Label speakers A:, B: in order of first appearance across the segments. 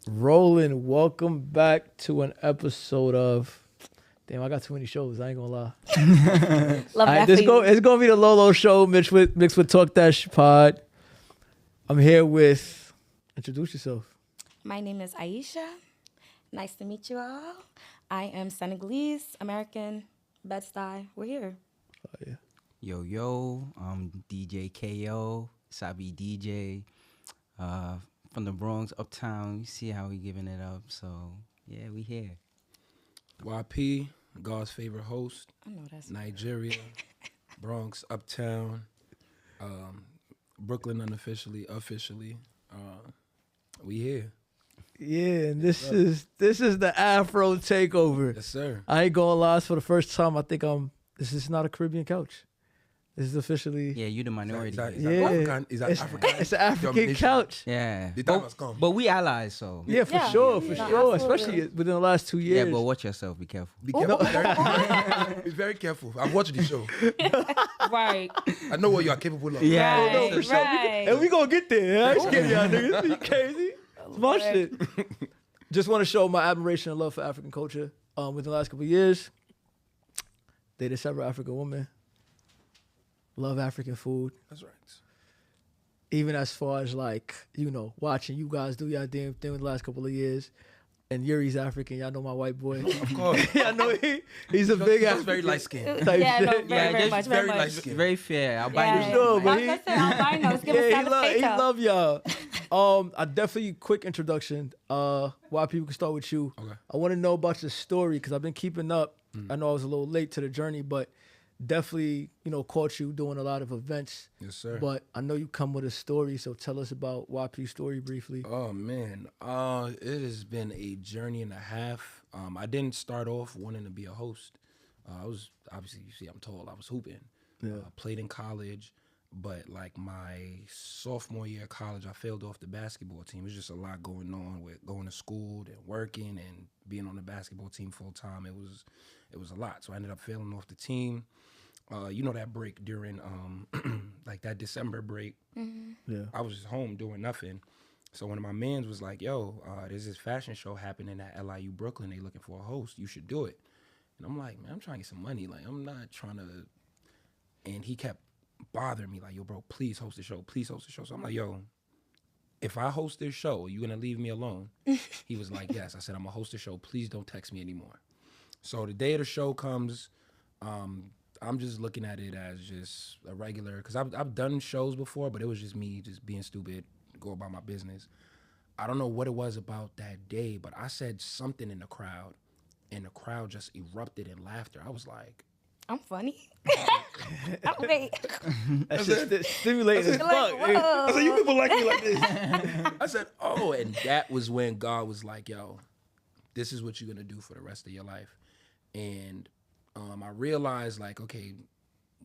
A: Rolling. Welcome back to an episode of. Damn, I got too many shows. I ain't gonna lie.
B: Love that
A: It's gonna be the Lolo show mixed with Talkthat pod. I'm here with. Introduce yourself.
B: My name is Aissa. Nice to meet you all. I am Senegalese, American, Bed-Stuy. We're here.
A: Oh yeah.
C: Yo, I'm DJ KO, Sabi DJ, from the Bronx, Uptown. You see how we giving it up. So, yeah, we here.
D: YP, God's favorite host,
B: I know that's
D: Nigeria, Bronx, Uptown, Brooklyn unofficially, officially. We here.
A: Yeah, and this is the Afro Takeover.
D: Yes, sir.
A: I ain't gonna lie. It's for the first time. I think this is not a Caribbean couch. This is officially.
C: Yeah, you the minority.
D: Is that
A: Yeah.
D: African? Is that African?
A: It's an African
D: Domination.
A: couch.
C: Yeah.
D: The time has come.
C: But we allies, so.
A: Yeah, for
B: Yeah.
A: sure,
B: Yeah,
A: sure.
B: absolutely.
A: Especially within the last 2
C: Yeah,
A: years.
C: but watch yourself. Be careful.
D: Be careful. Be very careful. I've watched the show.
B: right.
D: I know what you are capable of.
C: Yeah.
B: Right,
A: No, for sure.
B: right.
A: And we gonna get there. I ain't scared y'all niggas. You crazy? It's my
B: Lord.
A: shit. Just want to show my admiration and love for African culture. Within the last couple of years, dated several African women. Love African food.
D: That's right.
A: Even as far as like, watching you guys do your damn thing in the last couple of years. And Yuri's African. Y'all know my white boy.
D: Of course.
A: I know he's a big
D: He's
A: African.
D: very light skinned.
A: type
B: Yeah, no,
A: shit.
B: very much, very
D: very
B: much.
D: light skinned.
C: Very fair. I'll buy
B: Yeah.
C: you.
A: No, but
B: I was gonna say albinos. Give us
A: he
B: some
A: love y'all. I definitely quick introduction. Why people can start with you.
D: Okay.
A: I want to know about your story because I've been keeping up. I know I was a little late to the journey, but definitely caught you doing a lot of events.
D: Yes, sir.
A: But I know you come with a story, so tell us about YP's story briefly.
D: Oh man, it has been a journey and a half. I didn't start off wanting to be a host. I was obviously, you see, I'm tall. I was hooping.
A: Yeah.
D: Played in college, but like my sophomore year of college, I failed off the basketball team. There's just a lot going on with going to school and working and being on the basketball team full time. It was a lot. So I ended up failing off the team. That break during like that December break.
A: Yeah.
D: I was just home doing nothing. So one of my mans was like, yo, there's this fashion show happening at LIU Brooklyn. They looking for a host. You should do it. And I'm like, man, I'm trying to get some money. Like, I'm not trying to. And he kept bothering me like, yo, bro, please host the show. Please host the show. So I'm like, yo, if I host this show, are you going to leave me alone? He was like, yes. I said, I'm going to host the show. Please don't text me anymore. So the day of the show comes, I'm just looking at it as just a regular, because I've done shows before, but it was just me just being stupid, go about my business. I don't know what it was about that day, but I said something in the crowd, and the crowd just erupted in laughter. I was like,
B: I'm funny. Wait.
A: That's just stimulating as
B: Like,
A: fuck.
B: whoa.
D: I said, you people like me like this. I said, oh, and that was when God was like, yo, this is what you're going to do for the rest of your life. And I realized, like, okay,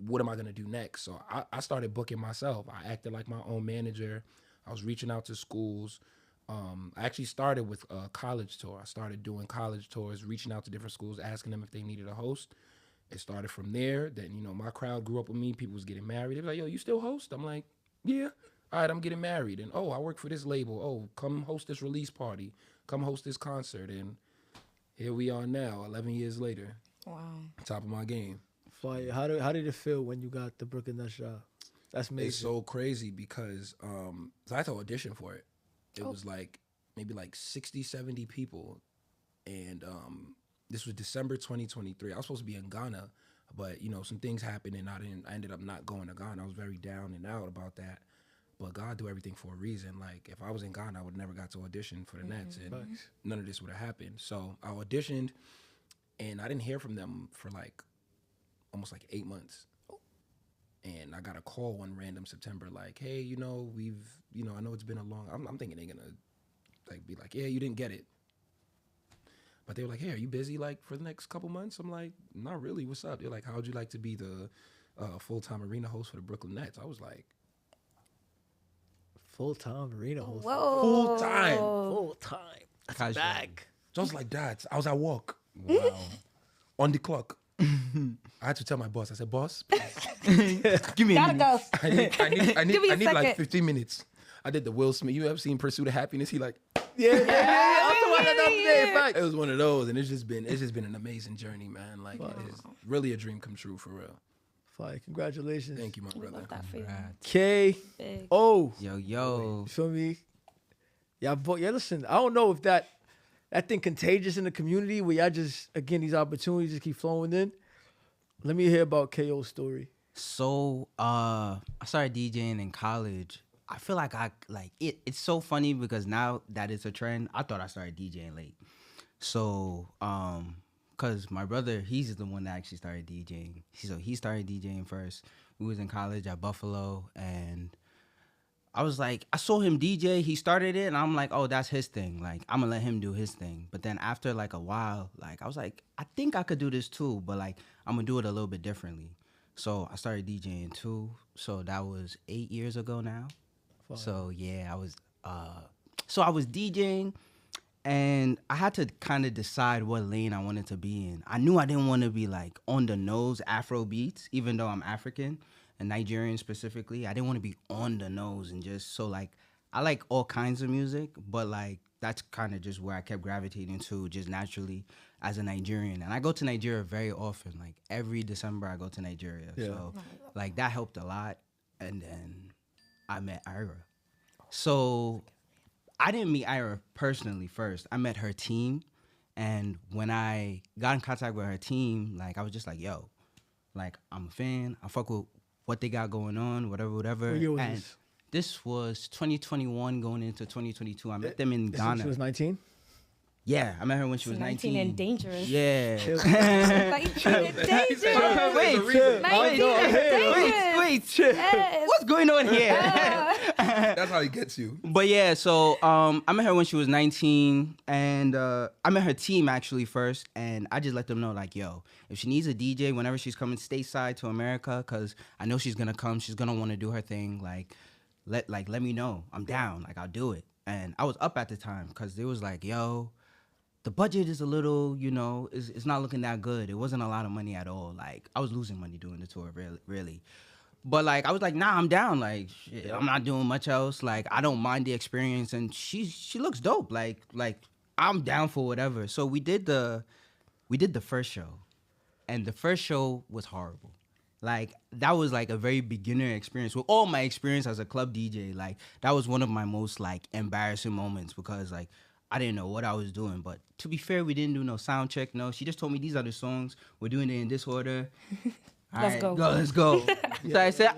D: what am I going to do next? So I started booking myself. I acted like my own manager. I was reaching out to schools. I actually started with a college tour. I started doing college tours, reaching out to different schools, asking them if they needed a host. It started from there. Then, my crowd grew up with me. People was getting married. They were like, yo, you still host? I'm like, yeah. All right, I'm getting married. And, oh, I work for this label. Oh, come host this release party. Come host this concert. And here we are now, 11 years later.
B: Wow.
D: Top of my game.
A: Fire. How did it feel when you got the Brooklyn Nets job? That's amazing.
D: It's so crazy because so I had to audition for it. It was like maybe like 60, 70 people. And this was December 2023. I was supposed to be in Ghana, but some things happened and I ended up not going to Ghana. I was very down and out about that. But God do everything for a reason. Like if I was in Ghana, I would never got to audition for the Nets and none of this would have happened. So I auditioned and I didn't hear from them for like almost like 8 months. And I got a call one random September, like, hey, we've, I know it's been a long, I'm thinking they're gonna like be like, yeah, you didn't get it. But they were like, hey, are you busy like for the next couple months? I'm like, not really, what's up? They're like, how would you like to be the full-time arena host for the Brooklyn Nets? I was like,
A: full-time arena host.
B: Whoa.
D: full-time.
A: Full-time. That's
C: Casual.
A: back.
D: Just like that. I was at work
C: Wow.
D: on the clock. I had to tell my boss, I said, boss, please,
C: Give me a
B: Gotta
C: minute.
B: go.
D: I need
B: Give me a
D: like
B: second.
D: 15 minutes. I did the Will Smith. You ever seen Pursuit of Happiness? He like,
A: Yeah. I'm talking about that the other day. In fact.
D: it was one of those, and it's just been an amazing journey, man. Like it's really a dream come true for real.
A: Fire. Congratulations.
D: Thank you, my
B: We
D: brother.
B: love that for you.
A: K.
B: Big.
A: Oh.
C: Yo.
A: You feel me? Yeah, listen, I don't know if that thing contagious in the community where y'all just, again, these opportunities just keep flowing in. Let me hear about KO's story.
C: So I started DJing in college. I feel like it's so funny because now that it's a trend, I thought I started DJing late. So cause my brother, he's the one that actually started DJing. So he started DJing first. We was in college at Buffalo, and I was like, I saw him DJ, he started it, and I'm like, oh, that's his thing. Like, I'm gonna let him do his thing. But then after like a while, like I was like, I think I could do this too, but like I'm gonna do it a little bit differently. So I started DJing too. So that was 8 years ago now.
A: Fine.
C: So yeah, I was DJing, and I had to kind of decide what lane I wanted to be in. I knew I didn't want to be like on the nose Afro beats, even though I'm African and Nigerian specifically. I didn't want to be on the nose and just so like I like all kinds of music, but like that's kind of just where I kept gravitating to just naturally as a Nigerian. And I go to Nigeria very often. Like every December I go to Nigeria.
A: Yeah.
C: So like that helped a lot. And then I met Ayra. So I didn't meet Ayra personally first. I met her team. And when I got in contact with her team, like I was just like, yo, like I'm a fan. I fuck with what they got going on, whatever.
A: What year was
C: and
A: this?
C: This was 2021 going into 2022. I met them in
A: This
C: Ghana.
A: She was 19?
C: Yeah, I met her when she was 19.
B: and dangerous.
C: Yeah.
B: 19 and dangerous.
C: Wait. What's going on here?
D: That's how he gets you.
C: But yeah, so I met her when she was 19, and I met her team actually first, and I just let them know like, yo, if she needs a DJ whenever she's coming stateside to America, because I know she's gonna come, she's gonna want to do her thing. Like, let me know. I'm down. Like, I'll do it. And I was up at the time because it was like, yo, the budget is a little, it's not looking that good. It wasn't a lot of money at all. Like, I was losing money doing the tour, really. But, like, I was like, nah, I'm down. Like, shit, I'm not doing much else. Like, I don't mind the experience. And she looks dope. Like I'm down for whatever. So we did the first show. And the first show was horrible. Like, that was, like, a very beginner experience. With all my experience as a club DJ, like, that was one of my most, like, embarrassing moments because, like, I didn't know what I was doing. But to be fair, we didn't do no sound check. No, she just told me these are the songs. We're doing it in this order.
B: Let's go.
C: Let's go. So I said,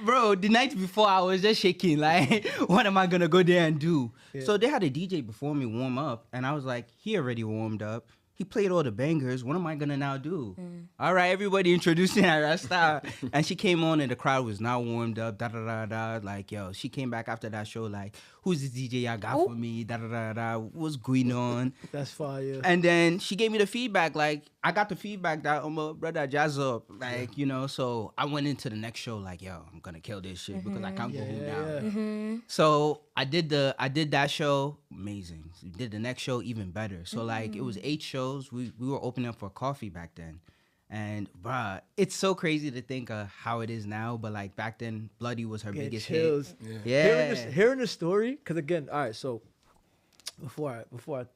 C: bro, the night before I was just shaking. Like, what am I going to go there and do? Yeah. So they had a DJ before me warm up. And I was like, he already warmed up. He played all the bangers. What am I going to now do? All right, everybody introducing Ayra Starr. And she came on and the crowd was now warmed up. Da-da-da-da. Like, yo, she came back after that show like, who's this DJ y'all got for me? Da-da-da-da. What's going on?
A: That's fire.
C: And then she gave me the feedback. Like, I got the feedback that, my brother, Jazz up. Like, so I went into the next show like, yo, I'm going to kill this shit because I can't go home now. So I did that show. Amazing. Did the next show even better. So, like, it was 8 shows. We were opening up for coffee back then. And, bruh, it's so crazy to think of how it is now. But, like, back then, Bloody was her biggest hit. Yeah.
A: Hearing the story, because, again, all right, so before I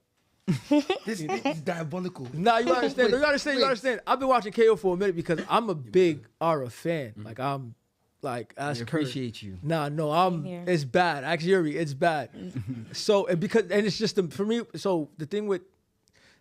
D: This is diabolical.
A: Nah, you understand. You understand. I've been watching KO for a minute because I'm a big Ayra fan. Like, I'm like,
C: I appreciate you.
A: Nah, no, it's bad. Actually, it's bad. So, and it's just, for me, so the thing with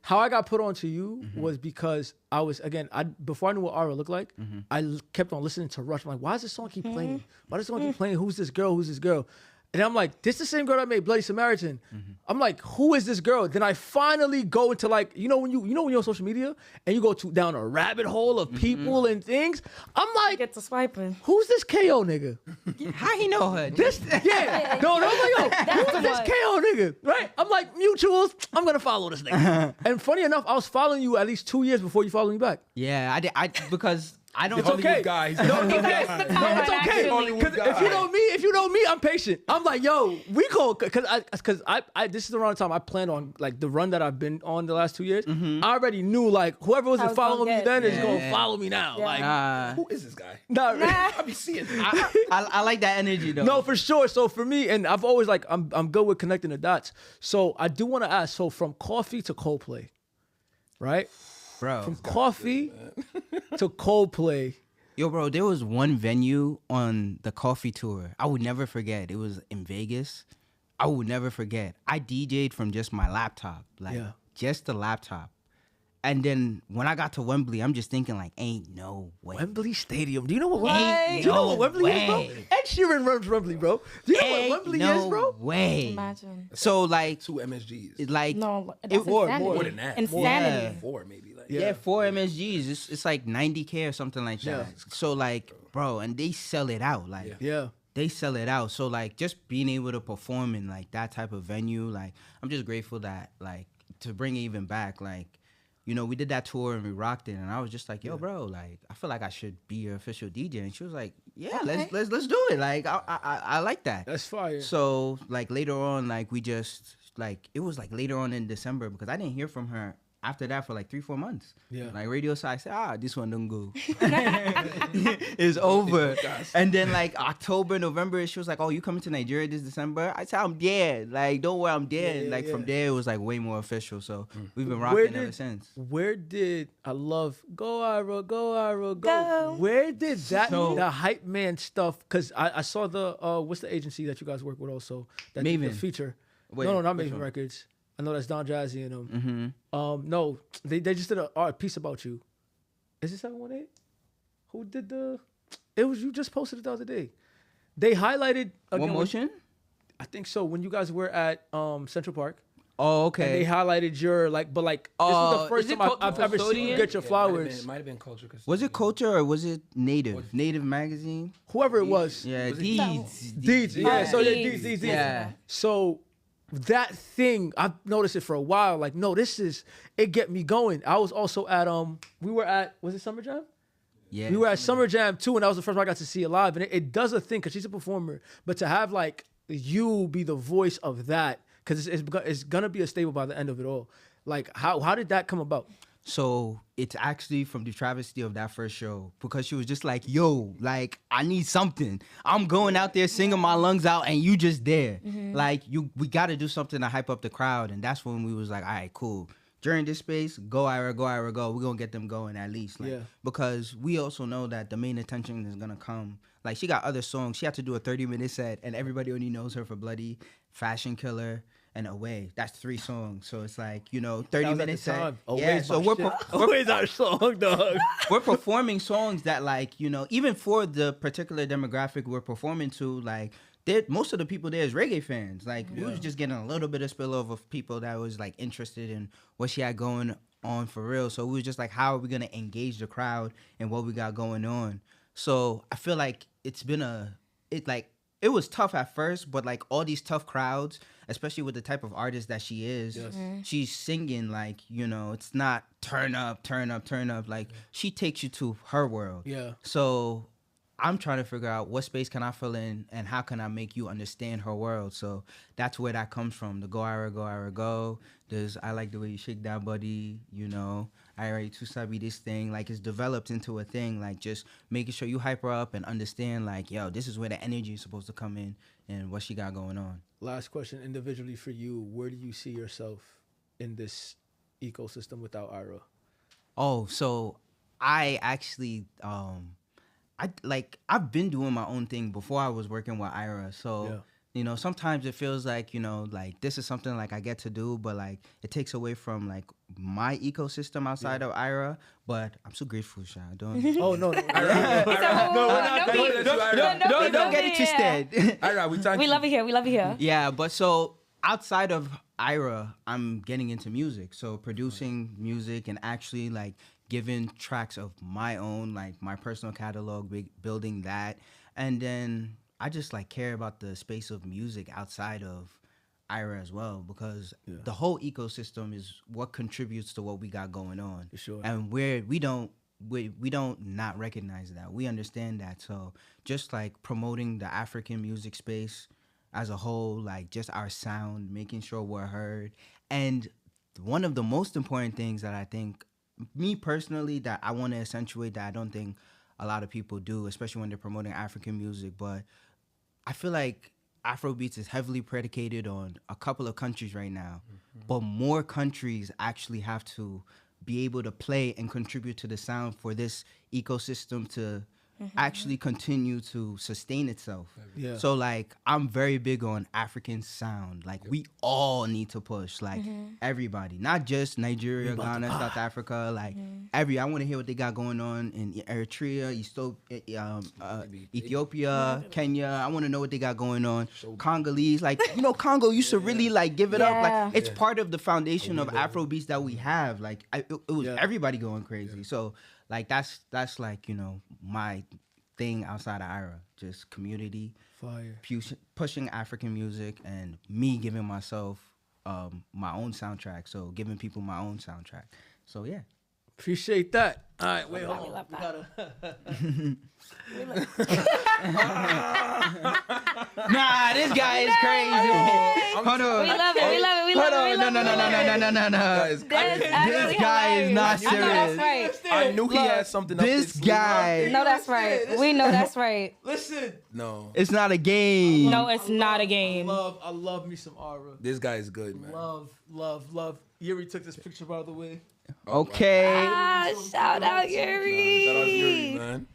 A: how I got put onto you was because I was, again, before I knew what Ayra looked like, I kept on listening to Rush. I'm like, why does this song keep playing? Why does this song keep playing? Who's this girl? And I'm like, this is the same girl that made Bloody Samaritan. I'm like, who is this girl? Then I finally go into like, when you're on social media and you go down a rabbit hole of people and things. I'm like,
B: Get to swiping.
A: who's this KO nigga?
C: How he know her?
A: I'm like, yo, who's this KO nigga? Right? I'm like, mutuals. I'm gonna follow this nigga. And funny enough, I was following you at least 2 years before you followed me back.
C: Yeah, I did. Because I don't.
A: It's
D: Hollywood
A: okay.
D: guy.
A: No, it's okay.
B: That's the
A: No,
B: time
A: it's
B: I
A: okay.
B: actually-
A: Because if you know me, I'm patient. I'm like, yo, we go because I this is around the time I planned on like the run that I've been on the last 2 years. I already knew like whoever wasn't
B: I was gonna
A: following me
B: get-
A: then is
C: Yeah.
A: gonna follow me now.
B: Yeah.
A: Like,
C: Nah,
D: Who is this guy?
A: nah,
D: I be seeing.
C: I like that energy though.
A: no, for sure. So for me, and I've always like I'm good with connecting the dots. So I do want to ask. So from coffee to Coldplay, right?
C: bro.
A: From coffee to Coldplay.
C: Yo, bro, there was one venue on the coffee tour I would never forget. It was in Vegas. I would never forget. I DJ'd from just my laptop, like
A: Yeah.
C: just the laptop. And then when I got to Wembley, I'm just thinking like, ain't no way.
A: Wembley Stadium. Do you know what
B: What?
A: Wembley? Do you know what Wembley is, bro?
C: way.
A: Ed Sheeran runs Wembley, bro. Do you know what
C: Ain't
A: Wembley
C: no
A: is, bro?
C: way.
B: Imagine.
C: So like,
D: 2 MSGs.
C: it, like
B: No, that's
A: more
B: insanity.
D: more than that.
B: Insanity.
D: 4 maybe. Like
C: yeah, 4 MSGs. It's like 90K or something like that.
A: Yeah.
C: So like, bro, and they sell it out. Like
A: Yeah.
C: they sell it out. So like just being able to perform in like that type of venue, like I'm just grateful that like to bring it even back, like, you know, we did that tour and we rocked it, and I was just like, yo, bro, like I feel like I should be your official DJ. And she was like, yeah,
B: Okay.
C: let's do it. Like I like that.
A: That's fire.
C: So like later on, like we just like it was like later on in December because I didn't hear from her after that for like 3-4 months.
A: Yeah.
C: Like radio side said, this one don't go. It's over. And then like October, November, she was like, oh, you coming to Nigeria this December? I said, I'm dead. Like, don't worry, I'm dead.
A: Yeah,
C: like
A: yeah.
C: from there, it was like way more official. So we've been
A: Where
C: rocking
A: did-
C: ever since.
A: Where did I love go Ira, go Ira, go?
B: Go.
A: Where did that
C: So-
A: the hype man stuff? Because I saw the what's the agency that you guys work with also? That did the
C: Maven.
A: feature.
C: Wait,
A: no, not
C: which
A: Maven
C: one?
A: Records. I know that's Don Jazzy and them.
C: Mm-hmm.
A: No, they just did a art piece about you. Is it 718? Who did the? It was you just posted it the other day. They highlighted
C: One
A: again,
C: motion?
A: I think so. When you guys were at Central Park.
C: Oh,
A: And
C: okay.
A: they highlighted your like, but like this was the first
C: is it
A: time I've ever seen you
C: Custodian?
A: get your flowers.
D: It might have been culture.
C: Was it Culture or was it Native? Native magazine?
A: Whoever it was,
C: Yeah,
D: Was it
C: Deeds.
A: Deeds. Yeah, so yeah,
B: Deeds.
A: Deeds.
C: Yeah.
A: So that thing, I've noticed it for a while. Like, no, this is it. Get me going. I was also at we were at was it Summer Jam?
C: Yeah.
A: We were at Summer Jam too, and that was the first time I got to see it live. And it does a thing because she's a performer, but to have like you be the voice of that, because it's gonna be a staple by the end of it all. Like, how did that come about?
C: So it's actually from the travesty of that first show because she was just like, yo, like, I need something. I'm going out there singing my lungs out and you just there. Like, we got to do something to hype up the crowd. And that's when we was like, all right, cool. During this space, go Ira, go Ira, go. We're going to get them going at least. Like,
A: Yeah.
C: Because we also know that the main attention is going to come. Like, she got other songs. She had to do a 30-minute set and everybody only knows her for Bloody, Fashion Killer, and Away. That's 3 songs. So it's like, you know, 30-minute set. Yeah, so we're
A: Always our song, dog.
C: we're performing songs that, like, you know, even for the particular demographic we're performing to, like, most of the people there is reggae fans. Like, we was just getting a little bit of spillover of people that was, like, interested in what she had going on for real. So we was just like, how are we going to engage the crowd and what we got going on? So I feel like it was tough at first, but, like, all these tough crowds, especially with the type of artist that she is, she's singing, like, you know, it's not turn up, turn up, turn up. Like, she takes you to her world.
A: Yeah.
C: So I'm trying to figure out what space can I fill in and how can I make you understand her world. So that's where that comes from. The go, Ira, go, Ira, go. There's I like the way you shake that body, you know. Ira, too sabi this thing. Like, it's developed into a thing. Like, just making sure you hype her up and understand, like, yo, this is where the energy is supposed to come in and what she got going on.
A: Last question, individually for you, where do you see yourself in this ecosystem without Ira?
C: Oh, so I actually I've been doing my own thing before I was working with Ayra. So,
A: Yeah.
C: you know, sometimes it feels like, you know, like this is something like I get to do, but like it takes away from like my ecosystem outside of Ayra. But I'm so grateful, Sha. Don't
A: Oh no, no.
B: He said,
C: don't get it twisted.
D: All right, we talking.
B: We love it here. We love it here.
C: Yeah, but so outside of Ayra, I'm getting into music. So producing music and actually like giving tracks of my own, like my personal catalog, building that. And then I just like care about the space of music outside of Ayra as well, because the whole ecosystem is what contributes to what we got going on.
A: For sure.
C: And we don't we don't not recognize that. We understand that. So just like promoting the African music space as a whole, like just our sound, making sure we're heard. And one of the most important things that I think, me personally, that I want to accentuate that I don't think a lot of people do, especially when they're promoting African music, but I feel like Afrobeats is heavily predicated on a couple of countries right now, but more countries actually have to be able to play and contribute to the sound for this ecosystem to actually continue to sustain itself.
A: Yeah.
C: So like I'm very big on African sound. Like we all need to push, like everybody, not just Nigeria, Ghana, South Africa, like I want to hear what they got going on in Eritrea, Ethiopia, Kenya. I want to know what they got going on. Congolese, like Congo used to really like give it up. Like it's part of the foundation of Afrobeats that we have. Like it was everybody going crazy. So like that's like my thing outside of Ayra, just community,
A: Fire.
C: Pushing African music, and me giving myself my own soundtrack. So giving people my own soundtrack. So yeah.
A: Appreciate that. All right, wait, hold
B: We
A: on.
B: love
A: We
B: that.
A: gotta.
C: Nah, this guy is crazy. Hold on.
B: We love it. We love it. We love it. We love it.
C: No.
D: Guys,
C: This guy is not
B: I know that's
C: serious.
B: right.
D: I knew he had something up his
C: This
D: sleeve.
C: guy,
B: No, that's right. We know that's right.
A: Listen.
D: No,
C: it's not a game.
B: No, it's not a game.
A: I love me some Ayra.
D: this guy is good, man.
A: Love. Yuri took this picture, by the way.
C: Okay.
B: Shout out Yuri.
D: Shout out Yuri, man.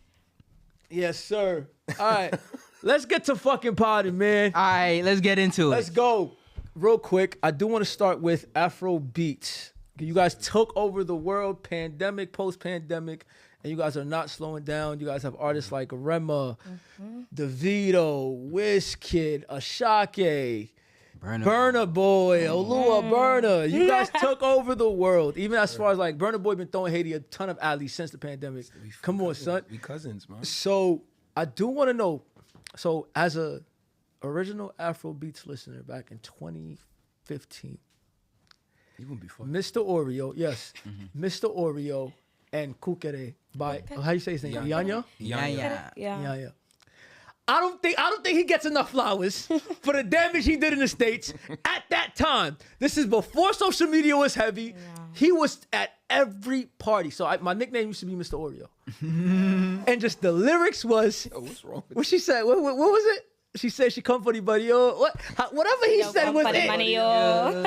A: Yes, sir. All right. Let's get to fucking potty, man.
C: All right, let's get into it.
A: Let's go. Real quick, I do want to start with Afro beats. You guys took over the world, pandemic, post-pandemic, and you guys are not slowing down. You guys have artists like Rema, Davido, Wizkid, Ashake, Burna Boy, Olua Burna. You guys took over the world. Even as far as like Burna Boy been throwing Haiti a ton of alleys since the pandemic. Come on, son.
D: We cousins, man.
A: So I do want to know. So as a original Afrobeats listener back in 2015,
D: Even before.
A: Mr. Oreo, yes, Mr. Oreo and Kukere by how you say his name? Yanya.
C: Yeah.
A: Yeah. I don't think he gets enough flowers for the damage he did in the States at that time. This is before social media was heavy.
B: Yeah.
A: He was at every party. So my nickname used to be Mr. Oreo. And just the lyrics was,
D: Oh, what's wrong with
A: what she said, what was it? She said she come for the buddy, yo. Whatever he said was it.
B: Money, yo.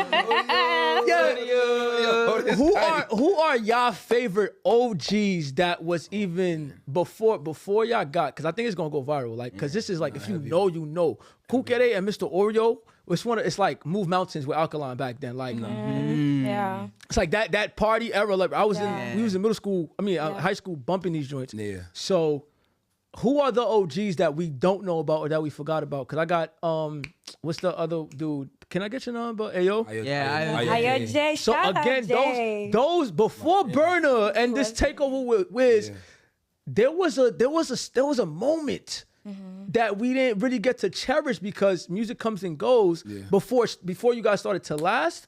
A: Yeah. Who are y'all favorite OGs that was even before y'all got? Because I think it's gonna go viral. Like, because this is like if you know, you know. Kukere and Mr. Oreo. It's like Move Mountains with Alkaline back then. Like
B: Yeah.
A: it's like that party era. Like we was in middle school.
B: Yeah.
A: High school bumping these joints.
D: Yeah.
A: So who are the OGs that we don't know about or that we forgot about? Because I got what's the other dude? Can I get your number? Ayo.
C: Yeah,
B: Ayo Jay.
A: So
B: Shout out
A: again,
B: Jay.
A: those before Burner and this takeover with Wiz, there was a moment that we didn't really get to cherish because music comes and goes. Before you guys started to last.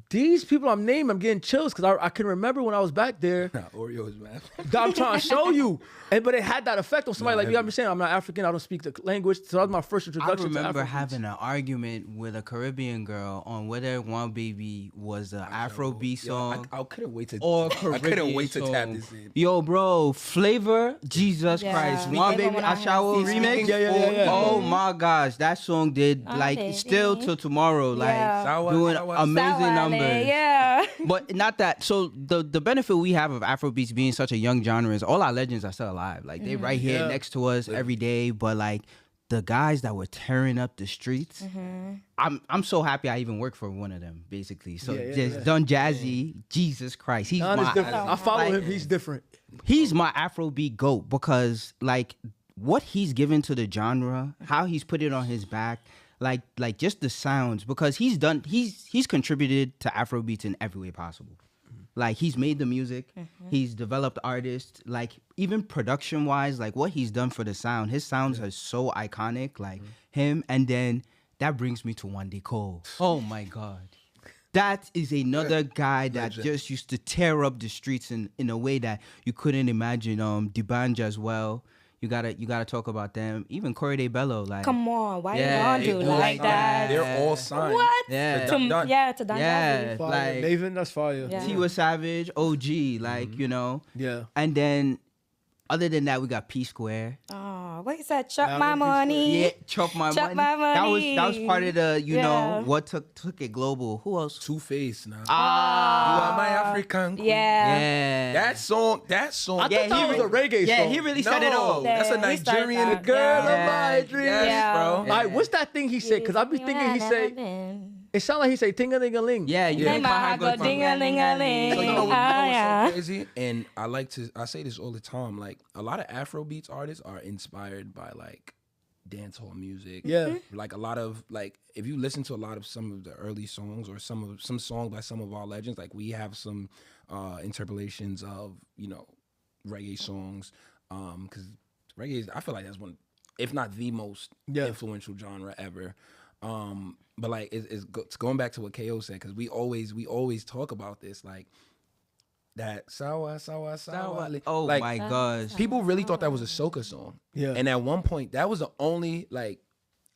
A: These people I'm naming, I'm getting chills because I can remember when I was back there.
D: Nah, Oreos, man.
A: I'm trying to show you. But it had that effect on somebody. Like you understand, I'm not African, I don't speak the language. So that was my first
C: I
A: introduction
C: remember
A: to Afrobeats.
C: having an argument with a Caribbean girl on whether One Baby was an Afrobeat song
D: I couldn't wait to.
C: or
D: I
C: Caribbean
D: couldn't wait to tap
C: song.
D: this in.
C: Yo, bro, Flavor, Jesus
B: Yeah.
C: Christ,
B: We
C: One
B: gave him
C: Baby,
B: one of
C: Ashawo
B: his-
C: remix.
A: Yeah.
C: Oh my gosh, that song did
B: Okay.
C: still till tomorrow, like
B: Yeah.
C: doing amazing
B: Sawale,
C: numbers.
B: Yeah.
C: But not that. So the benefit we have of Afrobeats being such a young genre is all our legends are still alive. Like they right here next to us every day. But like the guys that were tearing up the streets, I'm so happy I even work for one of them. Basically, so Don Jazzy, Jesus Christ, he's
A: Don is
C: my
A: different. I follow
C: like,
A: him. He's different.
C: He's my Afrobeat GOAT because like what he's given to the genre, how he's put it on his back. Like just the sounds, because he's contributed to Afrobeats in every way possible. Like he's made the music, he's developed artists, like even production wise, like what he's done for the sound. His sounds are so iconic, like him. And then that brings me to One Day Cole. Oh my God. That is another guy that
D: Legend.
C: just used to tear up the streets in a way that you couldn't imagine. D'banj as well. You gotta talk about them. Even Corey De Bello, like
B: Come on, why
C: Yeah,
B: you gonna do
C: they all
B: like
C: signed.
B: that?
D: They're all signed.
B: What?
C: Yeah.
B: To,
D: Done.
B: yeah, to Don
C: Yeah.
B: Jazzy.
A: Fire.
C: like
A: Maven, that's fire.
B: Yeah.
C: Tiwa Savage, OG, like you know.
A: Yeah.
C: And then other than that, we got P Square.
B: Oh, what he said? Chop
A: Yeah,
B: my
A: I remember P Square.
B: money.
C: Yeah, chop my
B: Chop
C: money.
B: my
C: That was
B: money.
C: part of the
B: Yeah.
C: know what took it global. Who else?
D: Two-Face now.
C: Ah,
D: You are my African queen.
B: Yeah.
C: yeah.
D: That song.
A: I
C: Yeah,
A: thought that was
C: he
A: a reggae
C: Yeah,
A: song.
C: he really said it all.
B: Yeah,
D: That's a
B: he started
D: Nigerian
B: that.
D: girl
B: Yeah.
D: of my
C: Yeah.
D: dreams,
B: Yeah.
D: bro.
A: All right, what's that thing he said? Because I be thinking he say, it sound like he say ting-a-ling-a-ling.
C: Yeah, you
B: Hey,
C: make my
B: my
C: heart go
B: go ding-a-ling-a-ling.
D: So you know,
B: Ah, yeah.
D: what's so crazy? And I say this all the time. Like a lot of Afrobeats artists are inspired by like dancehall music.
A: Yeah.
D: Like a lot of like if you listen to a lot of some of the early songs or some songs by some of our legends, like we have some interpolations of reggae songs. Because reggae, I feel like that's one, if not the most influential genre ever. But like it's going back to what KO said, because we always talk about this, like that sawa.
C: Oh
D: like,
C: my gosh.
D: people really thought that was a soca song.
A: Yeah.
D: And at one point, that was the only, like,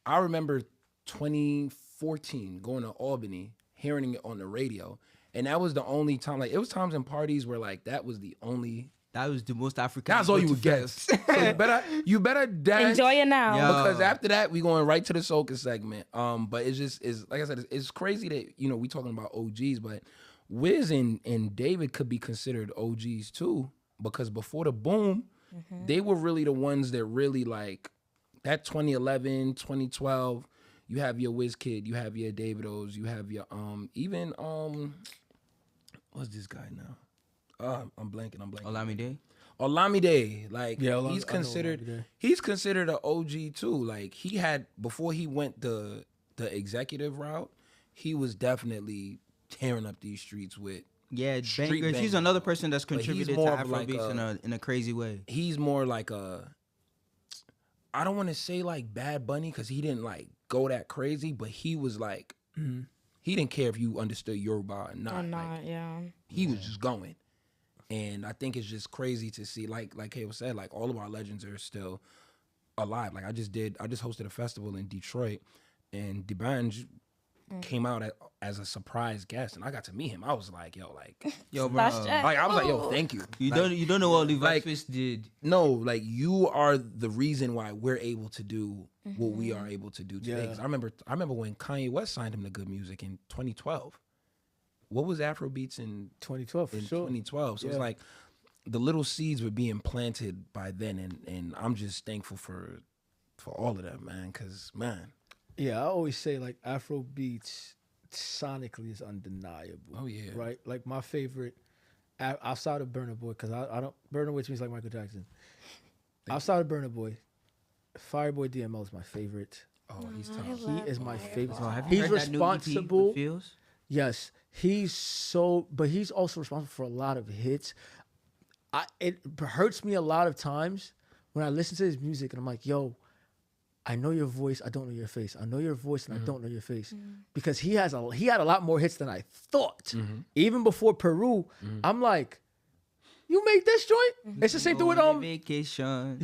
D: I remember 2014 going to Albany, hearing it on the radio, and that was the only time. Like, it was times in parties where like that was the only.
C: That was the most African.
D: That's all you would get. So you better dance.
B: Enjoy it now.
C: Yeah.
D: Because after that, we going right to the soca segment. But it's just is like I said, it's crazy that we talking about OGs, but Wiz and David could be considered OGs too, because before the boom, they were really the ones that really like that 2011, 2012. You have your Wizkid, you have your Davidos, you have your even what's this guy now? I'm blanking. Olamide, like he's considered an OG too. Like he had, before he went the executive route, he was definitely tearing up these streets with street
C: bangers. He's
D: bangers.
C: another person that's
D: But he's
C: contributed to
D: more of like
C: Afrobeats in a crazy way.
D: He's more like I don't want to say like Bad Bunny, because he didn't like go that crazy, but he was like he didn't care if you understood Yoruba or not.
B: Or not,
D: Like,
B: yeah.
D: he was just going. And I think it's just crazy to see, like Kay said, like all of our legends are still alive. Like I just hosted a festival in Detroit, and D'banj came out as a surprise guest, and I got to meet him. I was like, yo,
C: Bro.
B: That's
D: like I was like, yo, thank you.
C: You
D: Like,
C: don't know what Levi
D: like-
C: Twist did.
D: no, like you are the reason why we're able to do what we are able to do today.
A: Yeah.
D: 'Cause I remember when Kanye West signed him to Good Music in 2012. What was Afrobeats in
A: 2012 for
D: in
A: sure.
D: 2012? So
A: Yeah.
D: it's like the little seeds were being planted by then, and I'm just thankful for all of that, man. Because man,
A: Yeah, I always say like Afro beats sonically is undeniable.
D: Oh, yeah.
A: Right? Like my favorite outside of Burna Boy, because I don't Burna Boy to me is like Michael Jackson. Outside of Burna Boy, Fireboy DML is my favorite.
D: oh, he's tough.
A: He is my favorite.
C: Oh, have you
A: He's
C: heard that new EP,
A: responsible.
C: The Feels?
A: Yes, but he's also responsible for a lot of hits. It hurts me a lot of times when I listen to his music and I'm like, yo, I know your voice, I don't know your face. I know your voice and I don't know your face. Because he had a lot more hits than I thought. Even before Peru, I'm like, you made this joint? It's the same thing with
C: Vacation.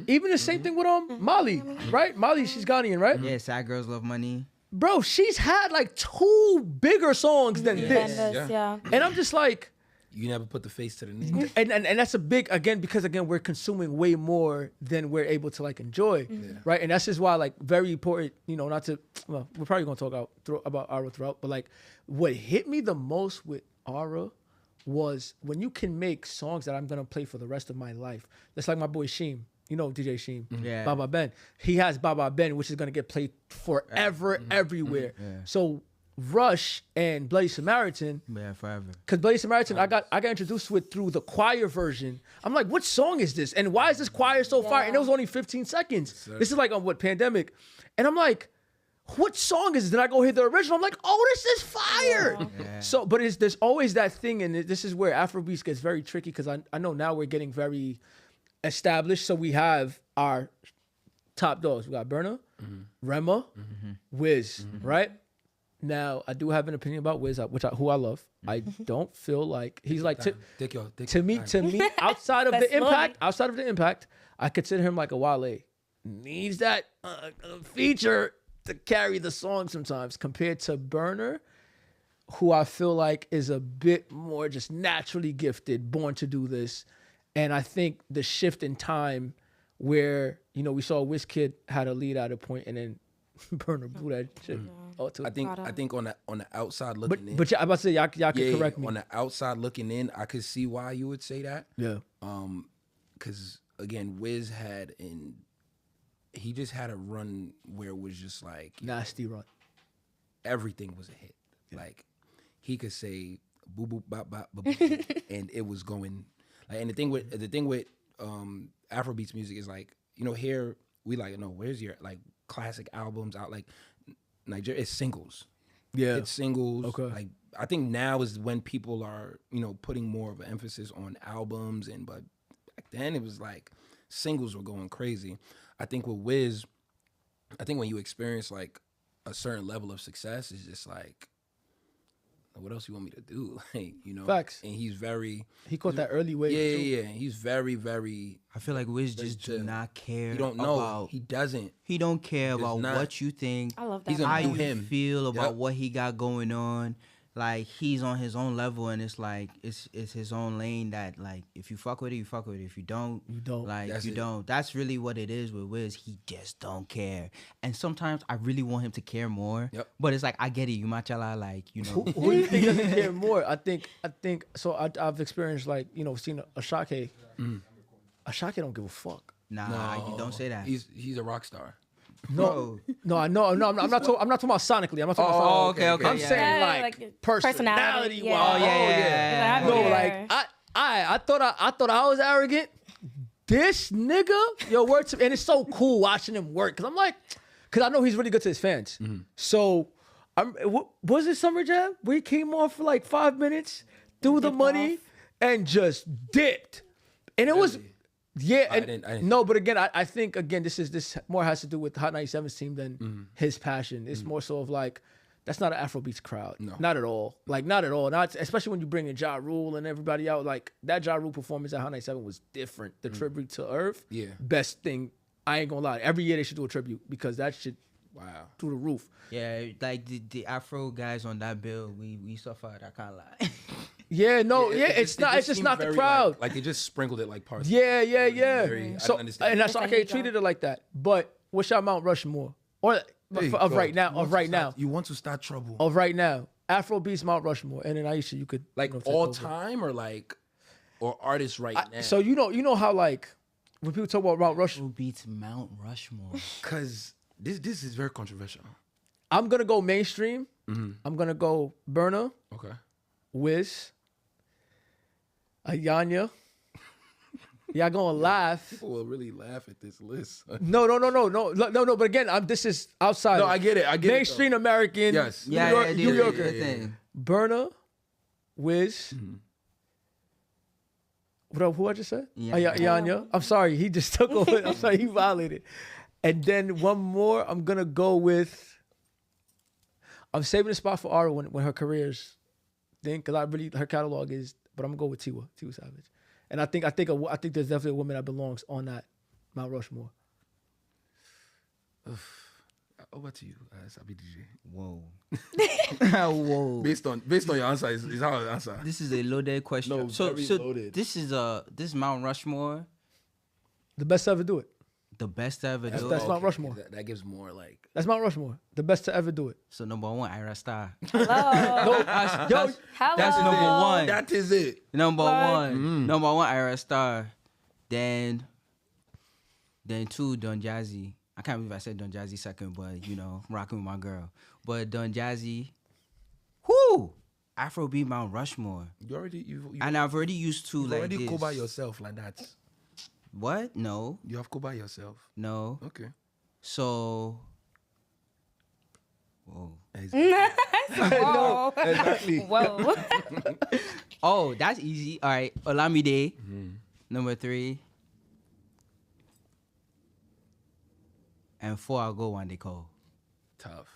A: even the same thing with Molly, right? Molly, she's Ghanaian, right?
C: Yeah, Sad Girls Love Money.
A: Bro, she's had like 2 bigger songs than this.
B: Yeah.
A: And I'm just like,
D: You never put the face to the name.
A: and that's a big, because we're consuming way more than we're able to like enjoy, right? And that's just why like very important, not to, well, we're probably gonna talk about Ara throughout, but like what hit me the most with Ara was when you can make songs that I'm gonna play for the rest of my life. That's like my boy Sheem, DJ Sheem,
C: Yeah.
A: Baba Ben. He has Baba Ben, which is gonna get played forever, everywhere. So Rush and Bloody Samaritan,
C: Yeah, forever.
A: because Bloody Samaritan, I got introduced to it through the choir version. I'm like, what song is this? And why is this choir so fire? And it was only 15 seconds. This is like on Pandemic. And I'm like, what song is this? Then I go hear the original. I'm like, oh, this is fire.
C: Yeah.
A: So, but there's always that thing, and this is where Afrobeats gets very tricky, because I know now we're getting very established. So we have our top dogs. We got Burna, Rema, Wiz, right? Now, I do have an opinion about Wiz, who I love. I don't feel like he's like to me. Outside of the impact, I consider him like a Wale. Needs that feature to carry the song sometimes, compared to Burner, who I feel like is a bit more just naturally gifted, born to do this. And I think the shift in time, where we saw Wizkid had a lead at a point, and then Burner blew that shit.
D: I think on the outside looking in.
A: But I'm about to say y'all can correct me.
D: On the outside looking in, I could see why you would say that.
A: Yeah.
D: Because again, Wiz he just had a run where it was just like
A: Nasty run.
D: Everything was a hit. Yeah. Like he could say boo boo bop bop bop, bop and it was going. Like, and the thing with Afrobeats music is like, here we like, no, where's your like classic albums out? Like Nigeria, it's singles. Yeah, it's singles. Okay. Like I think now is when people are putting more of an emphasis on albums, but back then it was like singles were going crazy. I think with Wiz, when you experience like a certain level of success, it's just like, what else you want me to do? Like,
A: Facts.
D: And he
A: caught that early wave.
D: Yeah. He's very, very.
C: I feel like Wiz just do not care.
D: He don't know. He doesn't.
C: He don't care about what you think.
B: I love that.
C: How you feel about what he got going on. Like, he's on his own level, and it's like it's his own lane. That like, if you fuck with it, you fuck with it. If you don't, you don't. Like, you don't. That's really what it is with Wiz. He just don't care. And sometimes I really want him to care more. Yep. But it's like, I get it. You machala, like,
A: Who do you think doesn't care more? I think so. I've experienced like seen Ashake. Ashake don't give a fuck.
C: Nah, you don't say that.
D: He's a rock star.
A: No, I know. I'm not talking about sonically. I'm not talking about sonically. Okay. I'm saying like personality.
B: Yeah.
A: No, like I thought I was arrogant. This nigga, word to, and it's so cool watching him work, because I know he's really good to his fans. Mm-hmm. So, was it Summer Jam where he came off for like 5 minutes, threw the money, and just dipped, and it was. Yeah, I didn't. No, but again, I think this more has to do with the Hot 97's team than his passion. It's more so of like, that's not an Afrobeats crowd. No. Not at all. Like, not at all. Not especially when you bring in Ja Rule and everybody out. Like, that Ja Rule performance at Hot 97 was different. The tribute to Earth, best thing. I ain't gonna lie. Every year they should do a tribute, because that shit, through the roof.
C: Yeah, like the Afro guys on that bill, we suffered. I can't lie.
A: Yeah, no, it's just not the crowd.
D: Like they just sprinkled it like parts.
A: Yeah. So, and that's why I can't treat it like that. But what's your Mount Rushmore? Right now.
D: You want to start trouble.
A: Of right now. Afrobeats Mount Rushmore. And then Aissa, you could
D: like all time or artists now.
A: So you know how like when people talk about Mount Rushmore.
C: Afrobeats Mount Rushmore.
D: Cause this is very controversial.
A: I'm gonna go mainstream. Mm-hmm. I'm gonna go Burna.
D: Okay.
A: Wiz. Ayanya. Y'all gonna laugh.
D: People will really laugh at this list.
A: No. But again, this is outside.
D: No, I get it.
A: Mainstream American.
D: Yes.
A: New Yorker. Burna, Wiz. Mm-hmm. Who I just said? Ayanya. I'm sorry, he just took over. I'm sorry, he violated. And then one more. I'm gonna go with. I'm saving a spot for Ayra when her career's thing, because her catalog is. But I'm gonna go with Tiwa Savage, and I think there's definitely a woman that belongs on that Mount Rushmore.
D: Over to you, Sabi DJ.
C: Whoa.
D: Whoa. Based on your answer is how I answer.
C: This is a loaded question.
D: No, very loaded.
C: This is Mount Rushmore.
A: The best to ever do it.
C: The best to ever do it.
A: That's Mount Rushmore.
D: That gives more like.
A: That's Mount Rushmore. The best to ever do it.
C: So number one, Ayra Starr.
B: Hello.
C: That's number one.
D: That is it.
C: Number one, Ayra Starr. Then two, Don Jazzy. I can't believe I said Don Jazzy second, but rocking with my girl. But Don Jazzy, Afrobeat Mount Rushmore. And I've already used to like this.
D: You already go by yourself like that.
C: What? No.
D: You have to go by yourself.
C: No.
D: Okay.
C: So.
B: Whoa.
D: No, exactly.
B: Whoa.
C: Oh, that's easy. All right. Olamide. Number 3. And 4, I'll go Wande Cole.
D: Tough.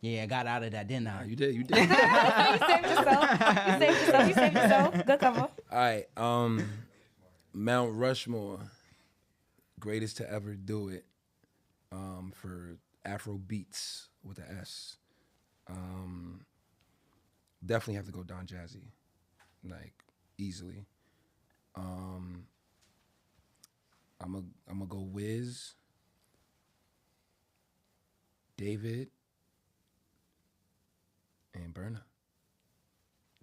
C: Yeah, I got out of that, didn't I?
D: You did. You did.
B: You saved yourself. You saved yourself. Good cover.
D: All right. Mount Rushmore, greatest to ever do it. For Afrobeats with an S. Definitely have to go Don Jazzy, like easily. I'm gonna go Wiz, David, and Burna.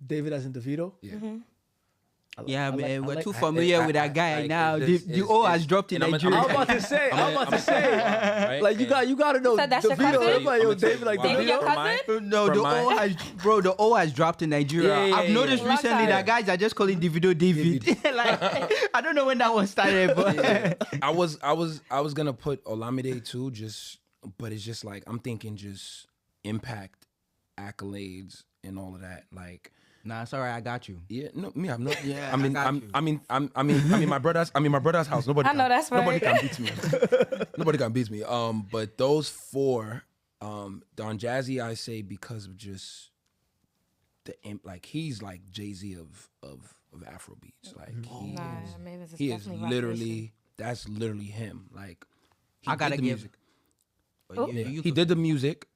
A: David as in DeVito.
D: Yeah.
C: Yeah,
A: I
C: man,
A: like-
C: we're
A: I
C: too
A: like-
C: familiar with that guy
D: like,
C: now.
D: it's-
C: The O has dropped in
D: and
C: Nigeria.
A: I was about to say.
D: right?
A: Like you got to know
B: said that's your
A: DeVito.
B: cousin?
A: Everybody, yo,
D: I'ma tell you
A: David like
D: why.
B: David, your
A: DeVito.
B: cousin?
C: No,
D: From
C: the
D: my-
C: O has, bro. The O has dropped in Nigeria.
D: Yeah,
C: I've
D: yeah,
C: noticed
B: yeah.
C: recently
B: Long
C: that
B: time.
C: guys are just calling Davido David. Like, I don't know when that one started, but
D: Yeah. I was gonna put Olamide too, but it's just like I'm thinking just impact, accolades, and all of that. Like,
C: nah, it's alright. I got you.
D: yeah, no, me, I'm not.
C: Yeah,
D: I mean,
C: I got you.
D: I mean, my brother's house. Nobody.
B: I know that's
D: Nobody
B: right.
D: can beat me. Nobody can beat me. But those four, Don Jazzy, I say because of just like he's like Jay-Z of Afrobeats. Like
B: Nah, Mavis is
D: he is
B: definitely
D: literally that's literally him. Like he
C: I gotta
D: did the
C: give.
D: music.
C: Oh,
D: Yeah,
C: you
D: he
C: could-
D: did the music.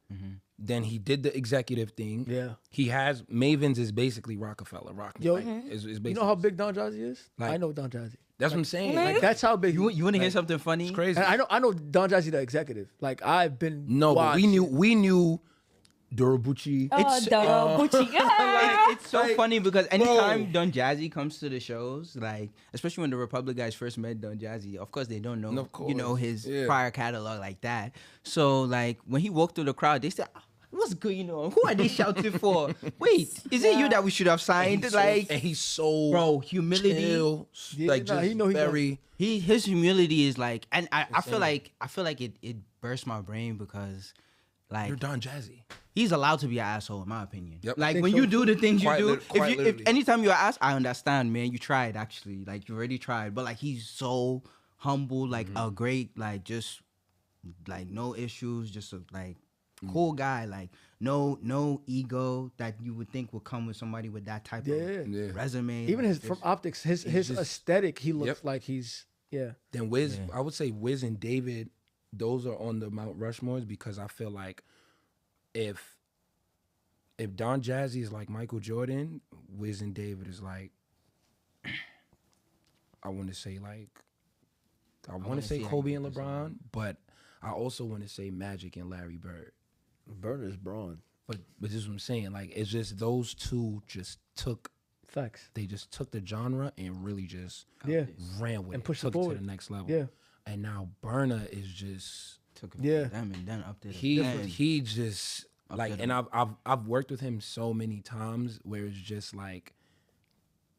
D: Then he did the executive thing.
A: Yeah.
D: He has Mavens is basically Rockefeller.
A: Yo,
D: like, is basically,
A: You know how big Don Jazzy is?
D: Like-
A: I know Don Jazzy.
D: that's what I'm saying.
A: Like that's how big.
C: You want to hear something funny?
D: It's crazy.
A: And I know Don Jazzy the executive. Like I've been.
D: No, but we knew Dorobuchi.
B: Oh, Gucci.
C: It's so funny because anytime Don Jazzy comes to the shows, like especially when the Republic guys first met Don Jazzy, of course they don't know,
D: Of course.
C: his
D: Yeah.
C: prior catalog like that. So like when he walked through the crowd, they said, "What's going on? Who are they shouting for? Wait, is it you that we should have signed?"
D: And he's so
C: bro, humility.
D: chill,
A: Yeah,
D: like
A: nah,
D: just
A: he know he
D: very.
C: His humility is like, and I feel like it burst my brain because like
D: You're Don Jazzy.
C: he's allowed to be an asshole, in my opinion.
D: Yep.
C: Like
A: Think
C: when
A: so
C: you do the things you
D: Quite
C: do,
D: quite
C: if
D: literally.
C: anytime you're asked, I understand, man. You tried actually, like you already tried, but like he's so humble, like a great, like just like no issues, just a like cool guy, like no ego that you would think would come with somebody with that type
A: Yeah.
C: of resume.
A: Even
C: like
A: his
C: this.
A: from optics, his
D: just-
A: aesthetic, he looks
D: Yep.
A: like he's
D: Then Wiz, I would say Wiz and David, those are on the Mount Rushmores because I feel like if Don Jazzy is like Michael Jordan, Wiz and David is like I want to say
C: see how
D: Kobe
C: you
D: and
C: put this
D: LeBron, but I also want to say Magic and Larry Bird.
A: Burner's brawn.
D: But this is what I'm saying. Like it's just those two just took
A: Facts.
D: they just took the genre and really just
A: Yeah.
D: ran with
A: And
D: it,
A: pushed it
D: took it to
A: forward.
D: the next level.
A: Yeah.
D: And now Burna is just
C: took it
A: Yeah.
C: from them and then up there.
D: he just like,
C: to
D: and I've worked with him so many times where it's just like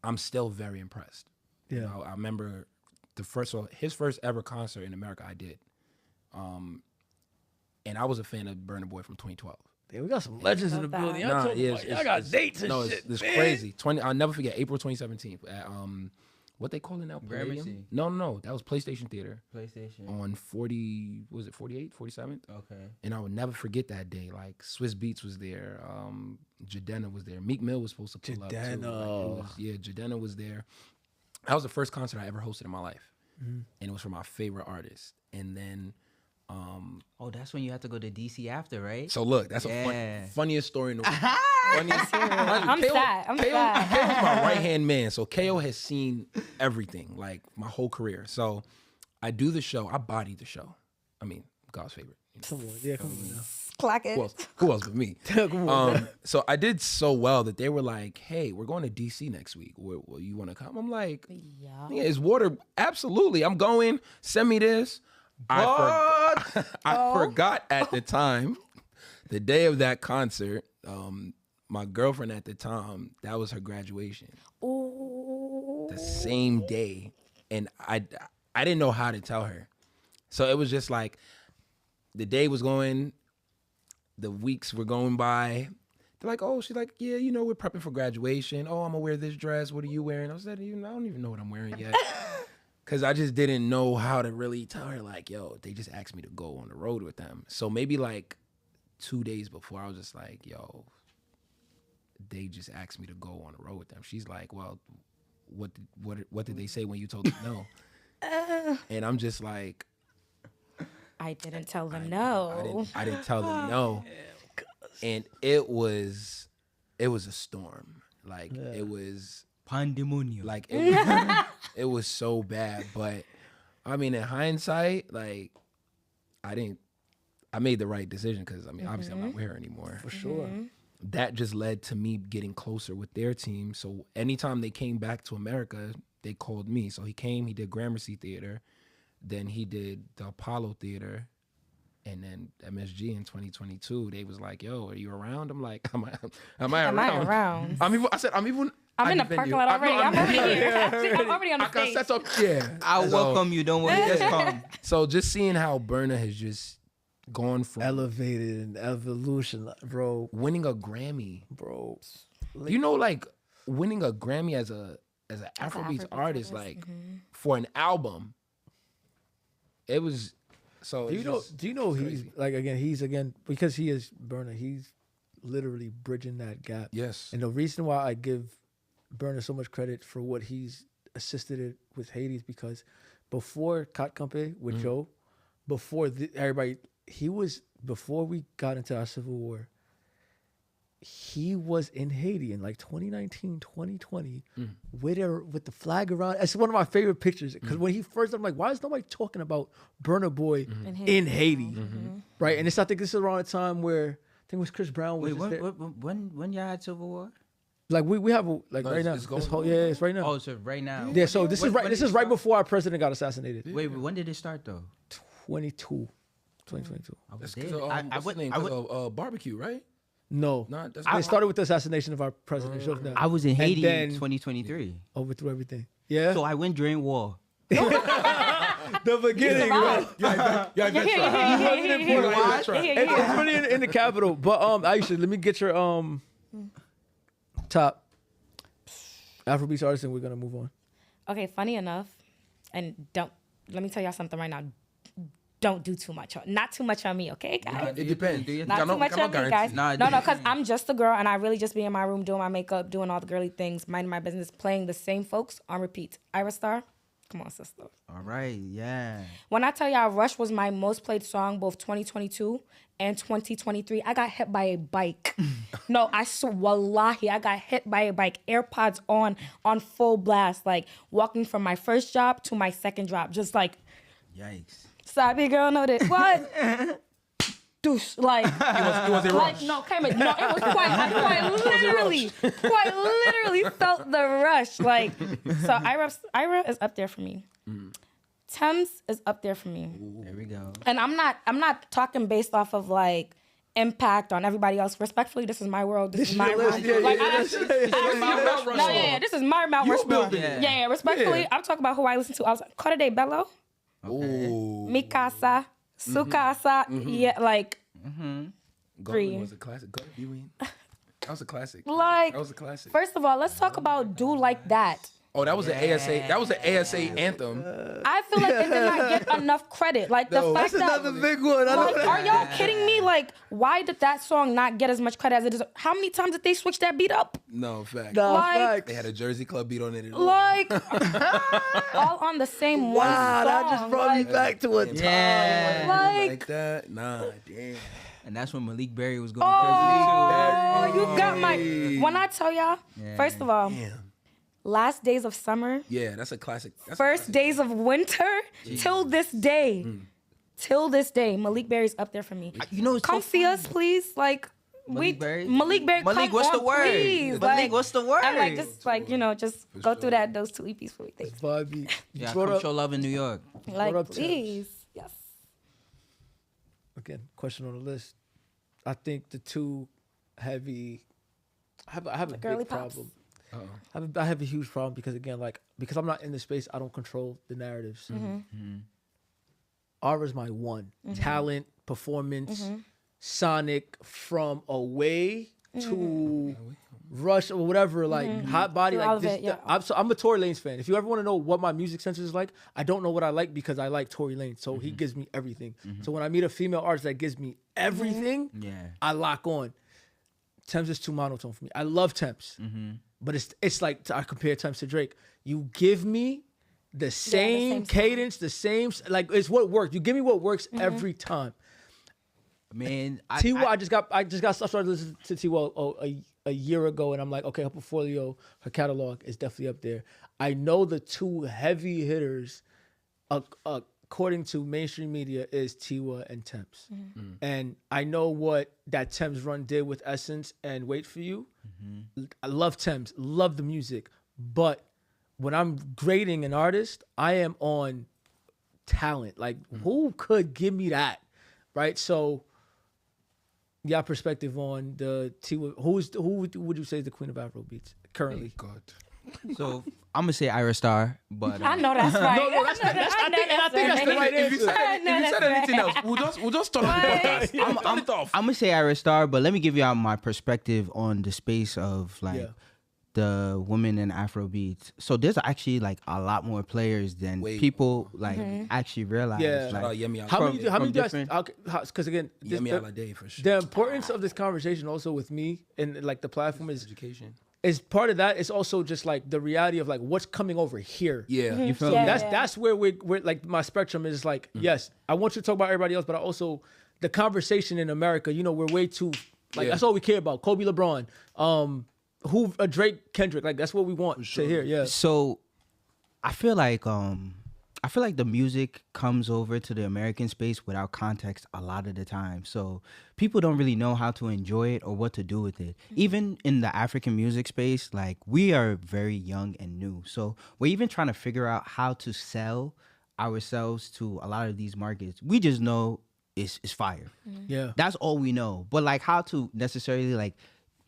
D: I'm still very impressed. You
A: Yeah.
D: know, I remember his first ever concert in America I did. And I was a fan of Burna Boy from 2012.
A: Yeah, we got some legends in the
B: Love
A: building.
B: that.
A: Y'all
D: Nah,
A: talking
D: yeah,
A: about- y'all got dates and shit.
D: It's
A: man.
D: crazy. I'll never forget April 2017 at what they call it now?
C: Gramercy.
D: Palladium? No, that was PlayStation Theater
C: PlayStation.
D: on 48, 47th?
C: Okay.
D: And I would never forget that day. Like Swiss Beats was there, Jadena was there, Meek Mill was supposed to pull up too. Like,
A: Jadena.
D: Jadena was there. That was the first concert I ever hosted in my life,
A: Mm-hmm.
D: and it was for my favorite artist. And then,
C: Oh, that's when you have to go to DC after, right?
D: so look, that's
C: Yeah.
D: funniest story in the world. Funniest.
B: I'm sad. I'm sad.
D: KO's my right hand man, so KO has seen everything, like my whole career. So I do the show. I body the show. I mean, God's favorite. You know.
A: Come on, yeah, come on now.
B: Clock it.
D: Who else but me?
A: Come on.
D: So I did so well that they were like, "Hey, we're going to DC next week. Will you want to come?" I'm like,
B: Yeah.
D: "Yeah, is water? Absolutely. I'm going. Send me this." I forgot at the time, the day of that concert. My girlfriend at the time, that was her graduation.
B: Ooh.
D: The same day, and I didn't know how to tell her, so it was just like the day was going, the weeks were going by. They're like, "Oh," she's like, "Yeah, you know, we're prepping for graduation. Oh, I'm gonna wear this dress. What are you wearing?" I said, "I don't even know what I'm wearing yet," because I just didn't know how to really tell her. Like, yo, they just asked me to go on the road with them, so maybe like 2 days before, I was just like, yo, they just asked me to go on the road with them. She's like, well, what did they say when you told them no? And I'm just like,
B: I didn't tell them no.
D: I didn't tell them no. And it was a storm. Like it was
C: Pandemonium.
D: like it was so bad. But I mean, in hindsight, like I made the right decision because I mean, obviously I'm not with her anymore.
A: For sure.
D: That just led to me getting closer with their team. So anytime they came back to America, they called me. So he came, he did Gramercy Theater, then he did the Apollo Theater, and then MSG in 2022. They was like, "Yo, are you around?" I'm like, "Am I around?" I'm
B: in the parking lot already. I'm already here. I'm already on the stage.
D: Set up, yeah.
C: I'll welcome you. Don't worry. Just come.
D: So just seeing how Burna has just gone from
A: Elevated and evolution, bro.
D: winning a Grammy,
A: Bro.
D: you know, like winning a Grammy as an Afrobeats artist, like for an album. It was so.
A: Do you know he's like again because he is Burna, he's literally bridging that gap.
D: Yes.
A: And the reason why I give Burna so much credit for what he's assisted it with Haiti is because before Kat Kampe with Joe, before before we got into our civil war, he was in Haiti in like 2019, 2020 with the flag around. It's one of my favorite pictures because when he first, I'm like, why is nobody talking about Burna Boy in Haiti? Right? And I think this is around the time where I think it was Chris Brown.
C: Wait, when y'all had Civil War?
A: Like we have right now.
D: it's going
A: It's right now.
C: Oh, so right now.
A: Yeah, so this is right before our president got assassinated.
C: Wait, when did it start though?
A: 2022.
C: I was
D: That's
C: there.
D: because barbecue, right?
A: No,
D: Not that's
A: it started with the assassination of our president.
C: I was in Haiti
A: then
C: in 2023.
A: overthrew everything. Yeah,
C: So I went during war.
A: the beginning. Right? It's really in the capital. But Aisha, let me get your top Afrobeats artist, and we're gonna move on.
B: Okay, funny enough, and let me tell y'all something right now. Don't do too much. Not too much on me, okay, guys?
D: It depends.
B: Not too much on me, guys.
C: Nah,
B: No, because I'm just a girl, and I really just be in my room doing my makeup, doing all the girly things, minding my business, playing the same folks on repeat. Ayra Starr, come on, sister.
C: All right, yeah.
B: When I tell y'all Rush was my most played song both 2022 and 2023, I got hit by a bike. No, I swear, wallahi, I got hit by a bike. AirPods on full blast, like walking from my first job to my second job, just like,
C: Yikes.
B: sabi girl, know this. What? Douche, like,
D: It was a
B: like
D: rush.
B: no, came in. No, it was I quite literally felt the rush. Like, so Ayra is up there for me. Tems is up there for me.
C: There we go.
B: And I'm not talking based off of like impact on everybody else. Respectfully, this is my world. This is my world. This is my Mount Rushmore. Yeah, respectfully, I'm talking about who I listen to. I was like, Corday Bello, Mikasa, Sukasa. Yeah, like.
D: Garland was a classic. You mean? That was a classic.
B: Like,
D: that was a classic.
B: First of all, let's talk about Do Like That.
D: Oh, that was an ASA. That was an ASA anthem.
B: I feel like it did not get enough credit. Like the fact that
A: Another big one.
B: like, are y'all kidding me? Like, why did that song not get as much credit as it is? How many times did they switch that beat up?
D: No, fact.
B: Like,
D: They had a Jersey Club beat on it.
B: like all on the same one
A: Wow,
B: song.
A: that just brought me back to a time.
C: Yeah.
B: Like
D: that. Nah, damn.
C: And that's when Malik Berry was going
B: oh, you got my. When I tell y'all,
C: Yeah.
B: first of all,
D: Damn.
B: Last Days of Summer,
D: Yeah, that's a classic. That's
B: First Days of Winter, till this day. Till this day, Malik Berry's up there for me.
C: You know, it's
B: Come
C: so
B: see
C: funny.
B: us, please. Like,
C: Malik Berry?
B: Malik Berry,
C: Malik,
B: come
C: what's
B: on,
C: the word?
B: please.
C: Malik,
B: Like,
C: what's the word?
B: And like, just like, you know, just go through those two EPs for me. Thanks.
A: Vibey.
C: Yeah,
A: Brought
C: come
A: up-
C: show love in New York.
B: Like,
A: up, Tems?
B: please. Yes.
A: Again, question on the list. I think the two heavy. I have a
B: girly
A: big
B: pops.
A: problem. I have a huge problem because again, because I'm not in the space, I don't control the narratives. Aura's my one talent, performance, sonic from away to Rush or whatever, like Hot Body,
B: All
A: like
B: of
A: this.
B: it, yeah.
A: I'm a Tory Lanez fan. If you ever want to know what my music sense is like, I don't know what I like because I like Tory Lanez, so he gives me everything. So when I meet a female artist that gives me everything, I lock on. Tems is too monotone for me. I love Tems, but it's like I compare Tems to Drake. You give me the same cadence, the same like it's what works. You give me what works every time.
C: Man,
A: Tiwa, I just got started listening to Tiwa a year ago, and I'm like, okay, her portfolio, her catalog is definitely up there. I know the two heavy hitters, according to mainstream media, is Tiwa and Tems, and I know what that Tems run did with Essence and Wait for You. I love Tems, love the music, but when I'm grading an artist, I am on talent. Like, who could give me that, right? So. Your perspective on the Tiwa, who would you say is the queen of Afrobeats currently?
D: God.
C: So I'm gonna say Ayra Starr, but
B: I know that's right.
A: No, I think that's the right
D: If you
A: answer.
D: said anything else, we'll just turn off the podcast. Turn it off.
C: I'm gonna say Ayra Starr, but let me give you out my perspective on the space of like the women in Afrobeats. So there's actually like a lot more players than people like actually realize.
A: Yeah.
C: Like,
D: Shout out Yemi
A: How
D: Alade.
A: many do you guys?
C: different-
A: Because again,
D: Yemi Alade for sure.
A: the importance of this conversation also with me and like the platform
D: Education.
A: is part of that. It's also just like the reality of like what's coming over here.
D: Yeah.
C: You feel
B: Yeah.
C: me?
A: That's where we're like my spectrum is like yes, I want you to talk about everybody else, but I also the conversation in America. You know, we're way too like that's all we care about. Kobe, LeBron, Drake, Kendrick. Like that's what we want to hear. Yeah.
C: So I feel like the music comes over to the American space without context a lot of the time. So people don't really know how to enjoy it or what to do with it. Even in the African music space, like we are very young and new. So we're even trying to figure out how to sell ourselves to a lot of these markets. We just know it's fire.
A: Yeah.
C: That's all we know. But like how to necessarily like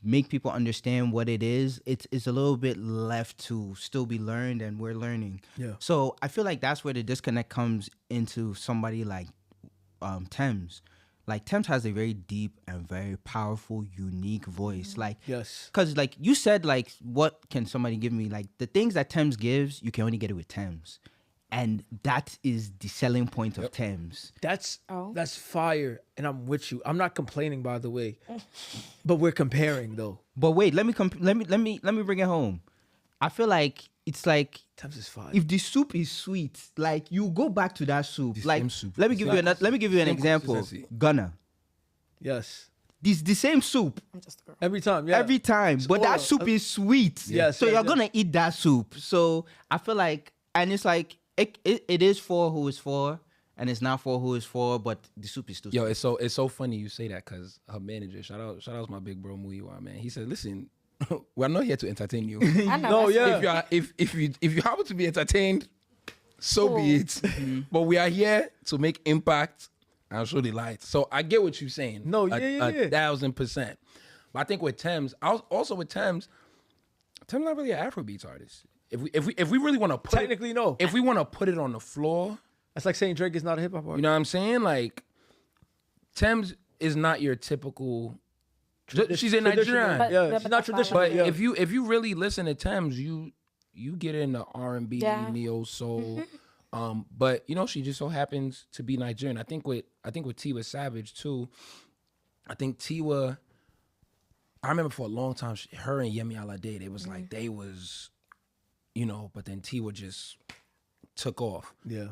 C: make people understand what it is, it's a little bit left to still be learned, and we're learning.
A: Yeah.
C: So I feel like that's where the disconnect comes into somebody like Tems. Like Tems has a very deep and very powerful, unique voice. Like
A: Yes.
C: because like you said, like what can somebody give me? Like the things that Tems gives, you can only get it with Tems. And that is the selling point of Tems.
A: That's fire, and I'm with you. I'm not complaining, by the way, but we're comparing though.
C: But wait, let me bring it home. I feel like it's like
A: Tems is fire.
C: if the soup is sweet, like you go back to that soup.
D: The
C: Like
D: same soup.
C: let me give you an
D: Same
C: example.
D: consistency.
C: Ghana,
A: Yes.
C: this the same soup
B: I'm just a girl.
A: Every time. Yeah.
C: every time, but that
A: oil.
C: soup is sweet.
A: Yes,
C: so
A: yes,
C: you're
A: yes.
C: gonna eat that soup. So I feel like, and it's like it is for who is for, and it's not for who is for, but the soup is still.
D: Yo, it's so funny you say that because her manager, shout out to my big bro Muiwa, man. He said, listen, we're not here to entertain you.
B: I know.
A: No,
B: that's
A: yeah.
D: If you happen to be entertained, so be it. But we are here to make impact and show the light. So I get what you're saying.
A: No, yeah.
D: 1,000%. But I think with Tems, Tems not really an Afrobeats artist. If we really want to put
A: Technically, no.
D: If we want to put it on the floor,
A: That's like saying Drake is not a hip hop
D: you
A: artist.
D: know what I'm saying? Like Tems is not your typical. She's a Nigerian.
B: But-
A: Yeah,
B: but
A: she's not
B: that's
A: traditional.
B: fine.
D: But
A: yeah.
D: if you really listen to Tems, you get into R&B,
B: Yeah.
D: neo soul. But you know, she just so happens to be Nigerian. I think with Tiwa Savage too. I think Tiwa. I remember for a long time, her and Yemi Alade, they was like they was, you know. But then Tiwa just took off.
A: Yeah.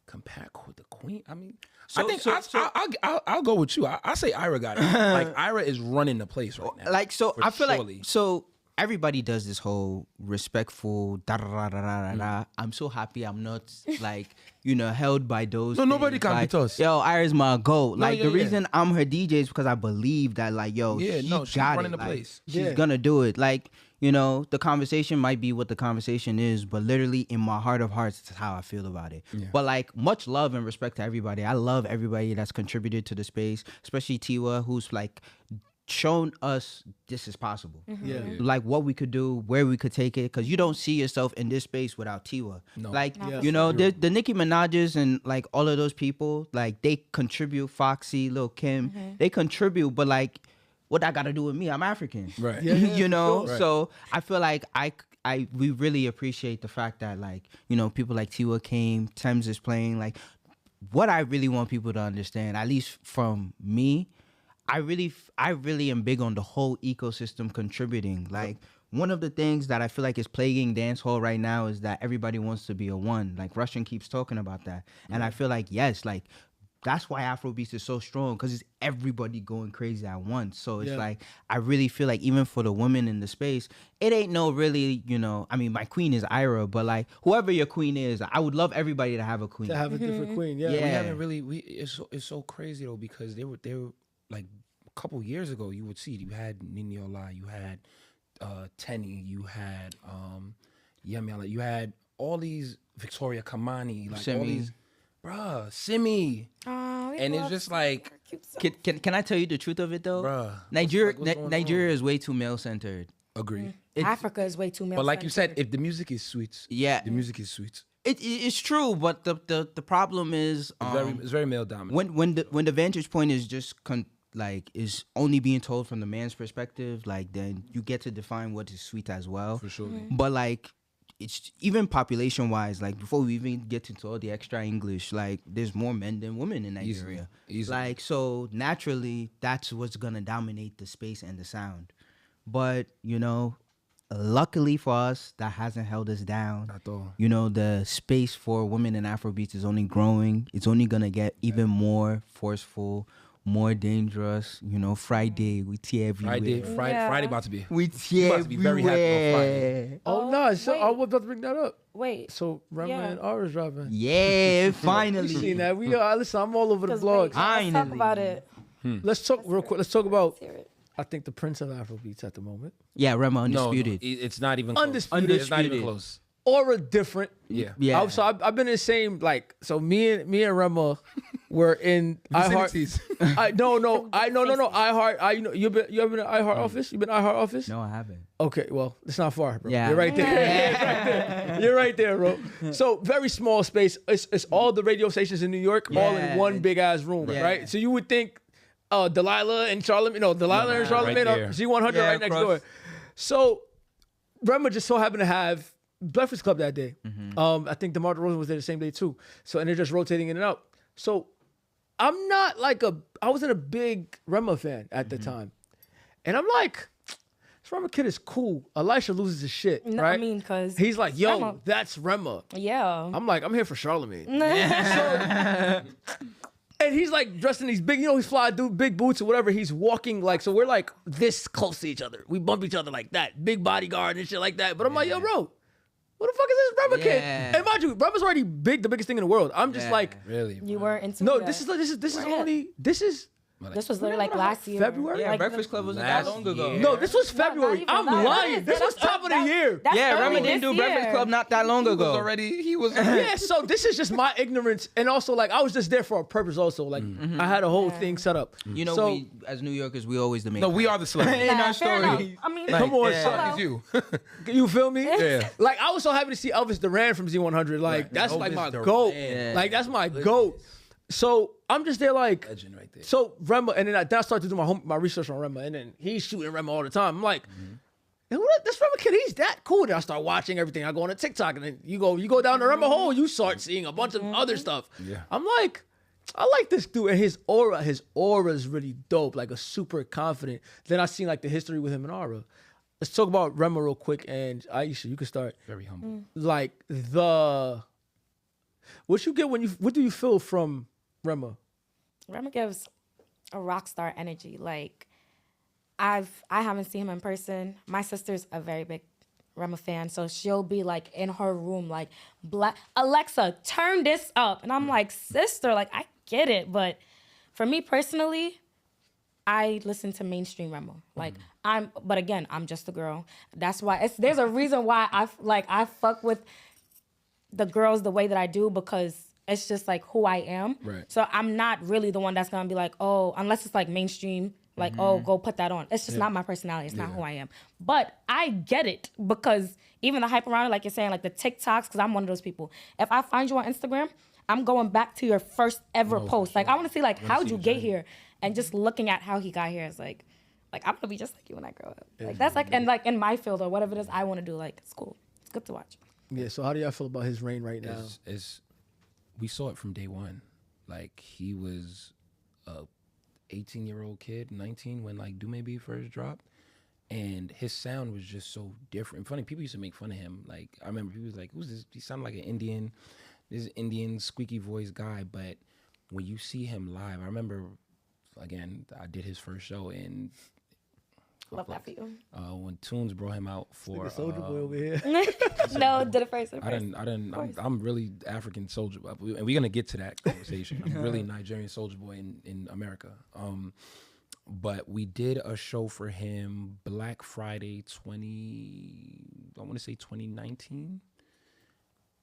D: Compact with the queen. I mean,
C: So-
D: I think
C: so-
D: I'll go with you. I say Ayra got it. Like Ayra is running the place right now.
C: Like so
D: For
C: I feel
D: surely.
C: like so everybody does this whole respectful da da da da da da. I'm so happy I'm not like held by those.
D: No, nobody
C: things.
D: can
C: like,
D: beat us.
C: Yo, Ira's my goat. Like
D: yeah,
C: the
D: yeah.
C: reason I'm her DJ is because I believe that like
D: Yeah,
C: she
D: no, she's
C: got
D: running
C: it.
D: the
C: Like,
D: place.
C: She's
A: Yeah.
C: gonna do it. Like the conversation might be what the conversation is, but literally in my heart of hearts, that's how I feel about it. But like much love and respect to everybody. I love everybody that's contributed to the space, especially Tiwa, who's like shown us this is possible.
A: Yeah.
C: Like what we could do, where we could take it, because you don't see yourself in this space without Tiwa.
D: No.
C: Like
A: Yeah.
C: the Nicki Minaj's and like all of those people, like they contribute. Foxy, Lil Kim, they contribute, but like what that got to do with me? I'm African.
D: Right.
A: Yeah,
C: You know?
A: sure.
C: So I feel like we really appreciate the fact that, like, you know, people like Tiwa came, Tems is playing. Like, what I really want people to understand, at least from me, I really am big on the whole ecosystem contributing. Like, one of the things that I feel like is plaguing dancehall right now is that everybody wants to be a one. Like, Russian keeps talking about that. And I feel like, yes, like, that's why Afrobeats is so strong, because it's everybody going crazy at once. So it's like, I really feel like even for the women in the space, it ain't no really, you know, I mean, my queen is Ayra, but like, whoever your queen is, I would love everybody to have a queen.
A: To have a different queen, yeah.
D: We
C: Yeah.
D: haven't really. It's so crazy though, because they were like a couple years ago. You would see you had Niniola, you had Tenny, you had Yamiala, you had all these Victoria Kamani, like all
C: Simi.
D: these, bruh, Simi, and it's just like,
C: Can I tell you the truth of it though?
D: bruh,
C: Nigeria
D: what's going on?
C: Nigeria is way too male centered.
D: Agree.
B: Africa is way too male.
D: But like you said, if the music is sweet,
C: Yeah.
D: the music is sweet.
C: It's true, but the problem is
D: It's very male dominant.
C: when the vantage point is just is only being told from the man's perspective, like, then you get to define what is sweet as well.
D: For sure.
C: But like, it's even population wise, like, before we even get into all the extra English, like, there's more men than women in Nigeria.
D: Easily.
C: Like, so naturally that's what's gonna dominate the space and the sound. But, you know, luckily for us, that hasn't held us down.
D: At all.
C: You know, the space for women in Afrobeats is only growing. It's only gonna get even more forceful, more dangerous. You know, Friday, we tear everywhere.
D: Friday about to be.
C: We
D: You
C: tear
D: about to be very happy on Friday.
C: everywhere.
A: Oh, no, so
B: wait.
A: I was about to bring that up.
B: Wait.
A: So Rema
B: Yeah.
A: and Ara's dropping.
C: Yeah,
A: You
C: finally.
A: seen that? We are. Listen, I'm all over the
B: 'Cause
A: blogs.
B: wait, let's talk about it.
A: Let's talk real quick. Let's talk about.
B: Let's hear it.
A: I think the Prince of Afrobeats at the moment.
C: Yeah, Rema
D: No,
C: undisputed.
D: it's not even close.
A: Undisputed.
D: It's not even close.
A: Aura different.
D: Yeah.
C: Yeah.
A: So I've been in the same, like, so me and Rema were in iHeart.
D: Vicinities.
A: No. You know, you ever been in iHeart office? You been in iHeart office?
C: No, I haven't.
A: Okay, well, it's not far, bro.
C: Yeah.
A: You're right there. You're right there, bro. So very small space. It's all the radio stations in New York, all in
C: Yeah.
A: one big ass room,
C: Yeah.
A: right? So you would think Delilah and Charlemagne, and Charlemagne
D: right
A: are
D: there.
A: Z100
C: Yeah,
A: right next
C: across.
A: door. So Rema just so happened to have Breakfast Club that day. I think DeMar DeRozan was there the same day too. So, and they're just rotating in and out. So I'm not like I wasn't a big Rema fan at the time. And I'm like, this Rema kid is cool. Elisha loses his shit,
B: No,
A: right?
B: I mean, 'cause
A: he's like, yo,
B: Rema.
A: that's Rema.
B: Yeah.
A: I'm like, I'm here for Charlemagne. And he's like dressed in these big, he's fly dude, big boots or whatever. He's walking like, so we're like this close to each other. We bump each other like that, big bodyguard and shit like that. But I'm like, yo, bro, what the fuck is this Rema
C: Yeah.
A: kid? And mind you, Rema's already big, the biggest thing in the world. I'm just
C: Yeah.
A: like,
D: Really?
B: You weren't into
A: no,
B: that.
A: this is
B: This was literally like last year.
A: February?
C: Yeah,
B: Like,
C: Breakfast Club wasn't
D: last
C: that long ago.
D: year.
A: no, this was February.
B: even
A: I'm
B: that.
A: lying. This was top of the year.
B: That's
C: Yeah,
B: early
C: Rema didn't
B: this
C: do Breakfast
B: year.
C: Club not that long ago.
D: He was
A: Yeah, so this is just my ignorance, and also like I was just there for a purpose. Also, like I had a whole thing set up.
C: You know,
A: so,
C: we as New Yorkers, we always the main.
D: No, we are the celebrity.
C: in our
B: Fair
C: story.
B: enough. I mean,
A: Come on,
C: yeah.
A: son.
D: It's you.
A: You feel me?
D: Yeah.
A: Like I was so happy to see Elvis Duran from Z100. Like
D: Right.
A: that's like
D: Elvis
A: my
D: Duran.
A: goat.
C: Yeah.
A: Like that's my goat. So I'm just there like.
D: Legend right there.
A: So Rema, and then I started to do my research on Rema, and then he's shooting Rema all the time. I'm like, this Rema kid, he's that cool. Then I start watching everything. I go on a TikTok, and then you go down the Rema hole, you start seeing a bunch of other stuff.
D: Yeah.
A: I'm like, I like this dude, and his aura is really dope, like a super confident. Then I seen like the history with him and Aura. Let's talk about Rema real quick, and Aisha, you can start.
D: Very humble.
A: Like what do you feel from Rema?
B: Rema gives a rock star energy. Like I haven't seen him in person. My sister's a very big Rema fan, so she'll be like in her room like, Alexa, turn this up. And I'm like, sister, like I get it, but for me personally, I listen to mainstream Rema. Like but again, I'm just a girl. That's why there's a reason why I fuck with the girls the way that I do, because it's just like who I am.
D: Right.
B: So I'm not really the one that's gonna be like, oh, unless it's like mainstream, like, oh, go put that on. It's just not my personality. It's not who I am. But I get it, because even the hype around it, like you're saying, like the TikToks, because I'm one of those people. If I find you on Instagram, I'm going back to your first ever post. Like I want to see like how'd you get here, and just looking at how he got here is like, like I'm gonna be just like you when I grow up. Like that's like and like in my field or whatever it is I want to do. Like it's cool. It's good to watch.
A: Yeah. So how do y'all feel about his reign right now?
D: We saw it from day one. Like he was a 18-year-old kid, 19 when like Do Maybe first dropped, and his sound was just so different. Funny, people used to make fun of him. Like I remember people was like, "Who's this? He sounded like an Indian, this Indian squeaky voice guy." But when you see him live, I remember again I did his first show in.
B: Love that for you.
D: When Tunes brought him out for
A: Soldier Boy over here.
B: No, did it first.
D: I'm really African Soldier Boy, and we're gonna get to that conversation. I'm really Nigerian Soldier Boy in America. But we did a show for him Black Friday 2019,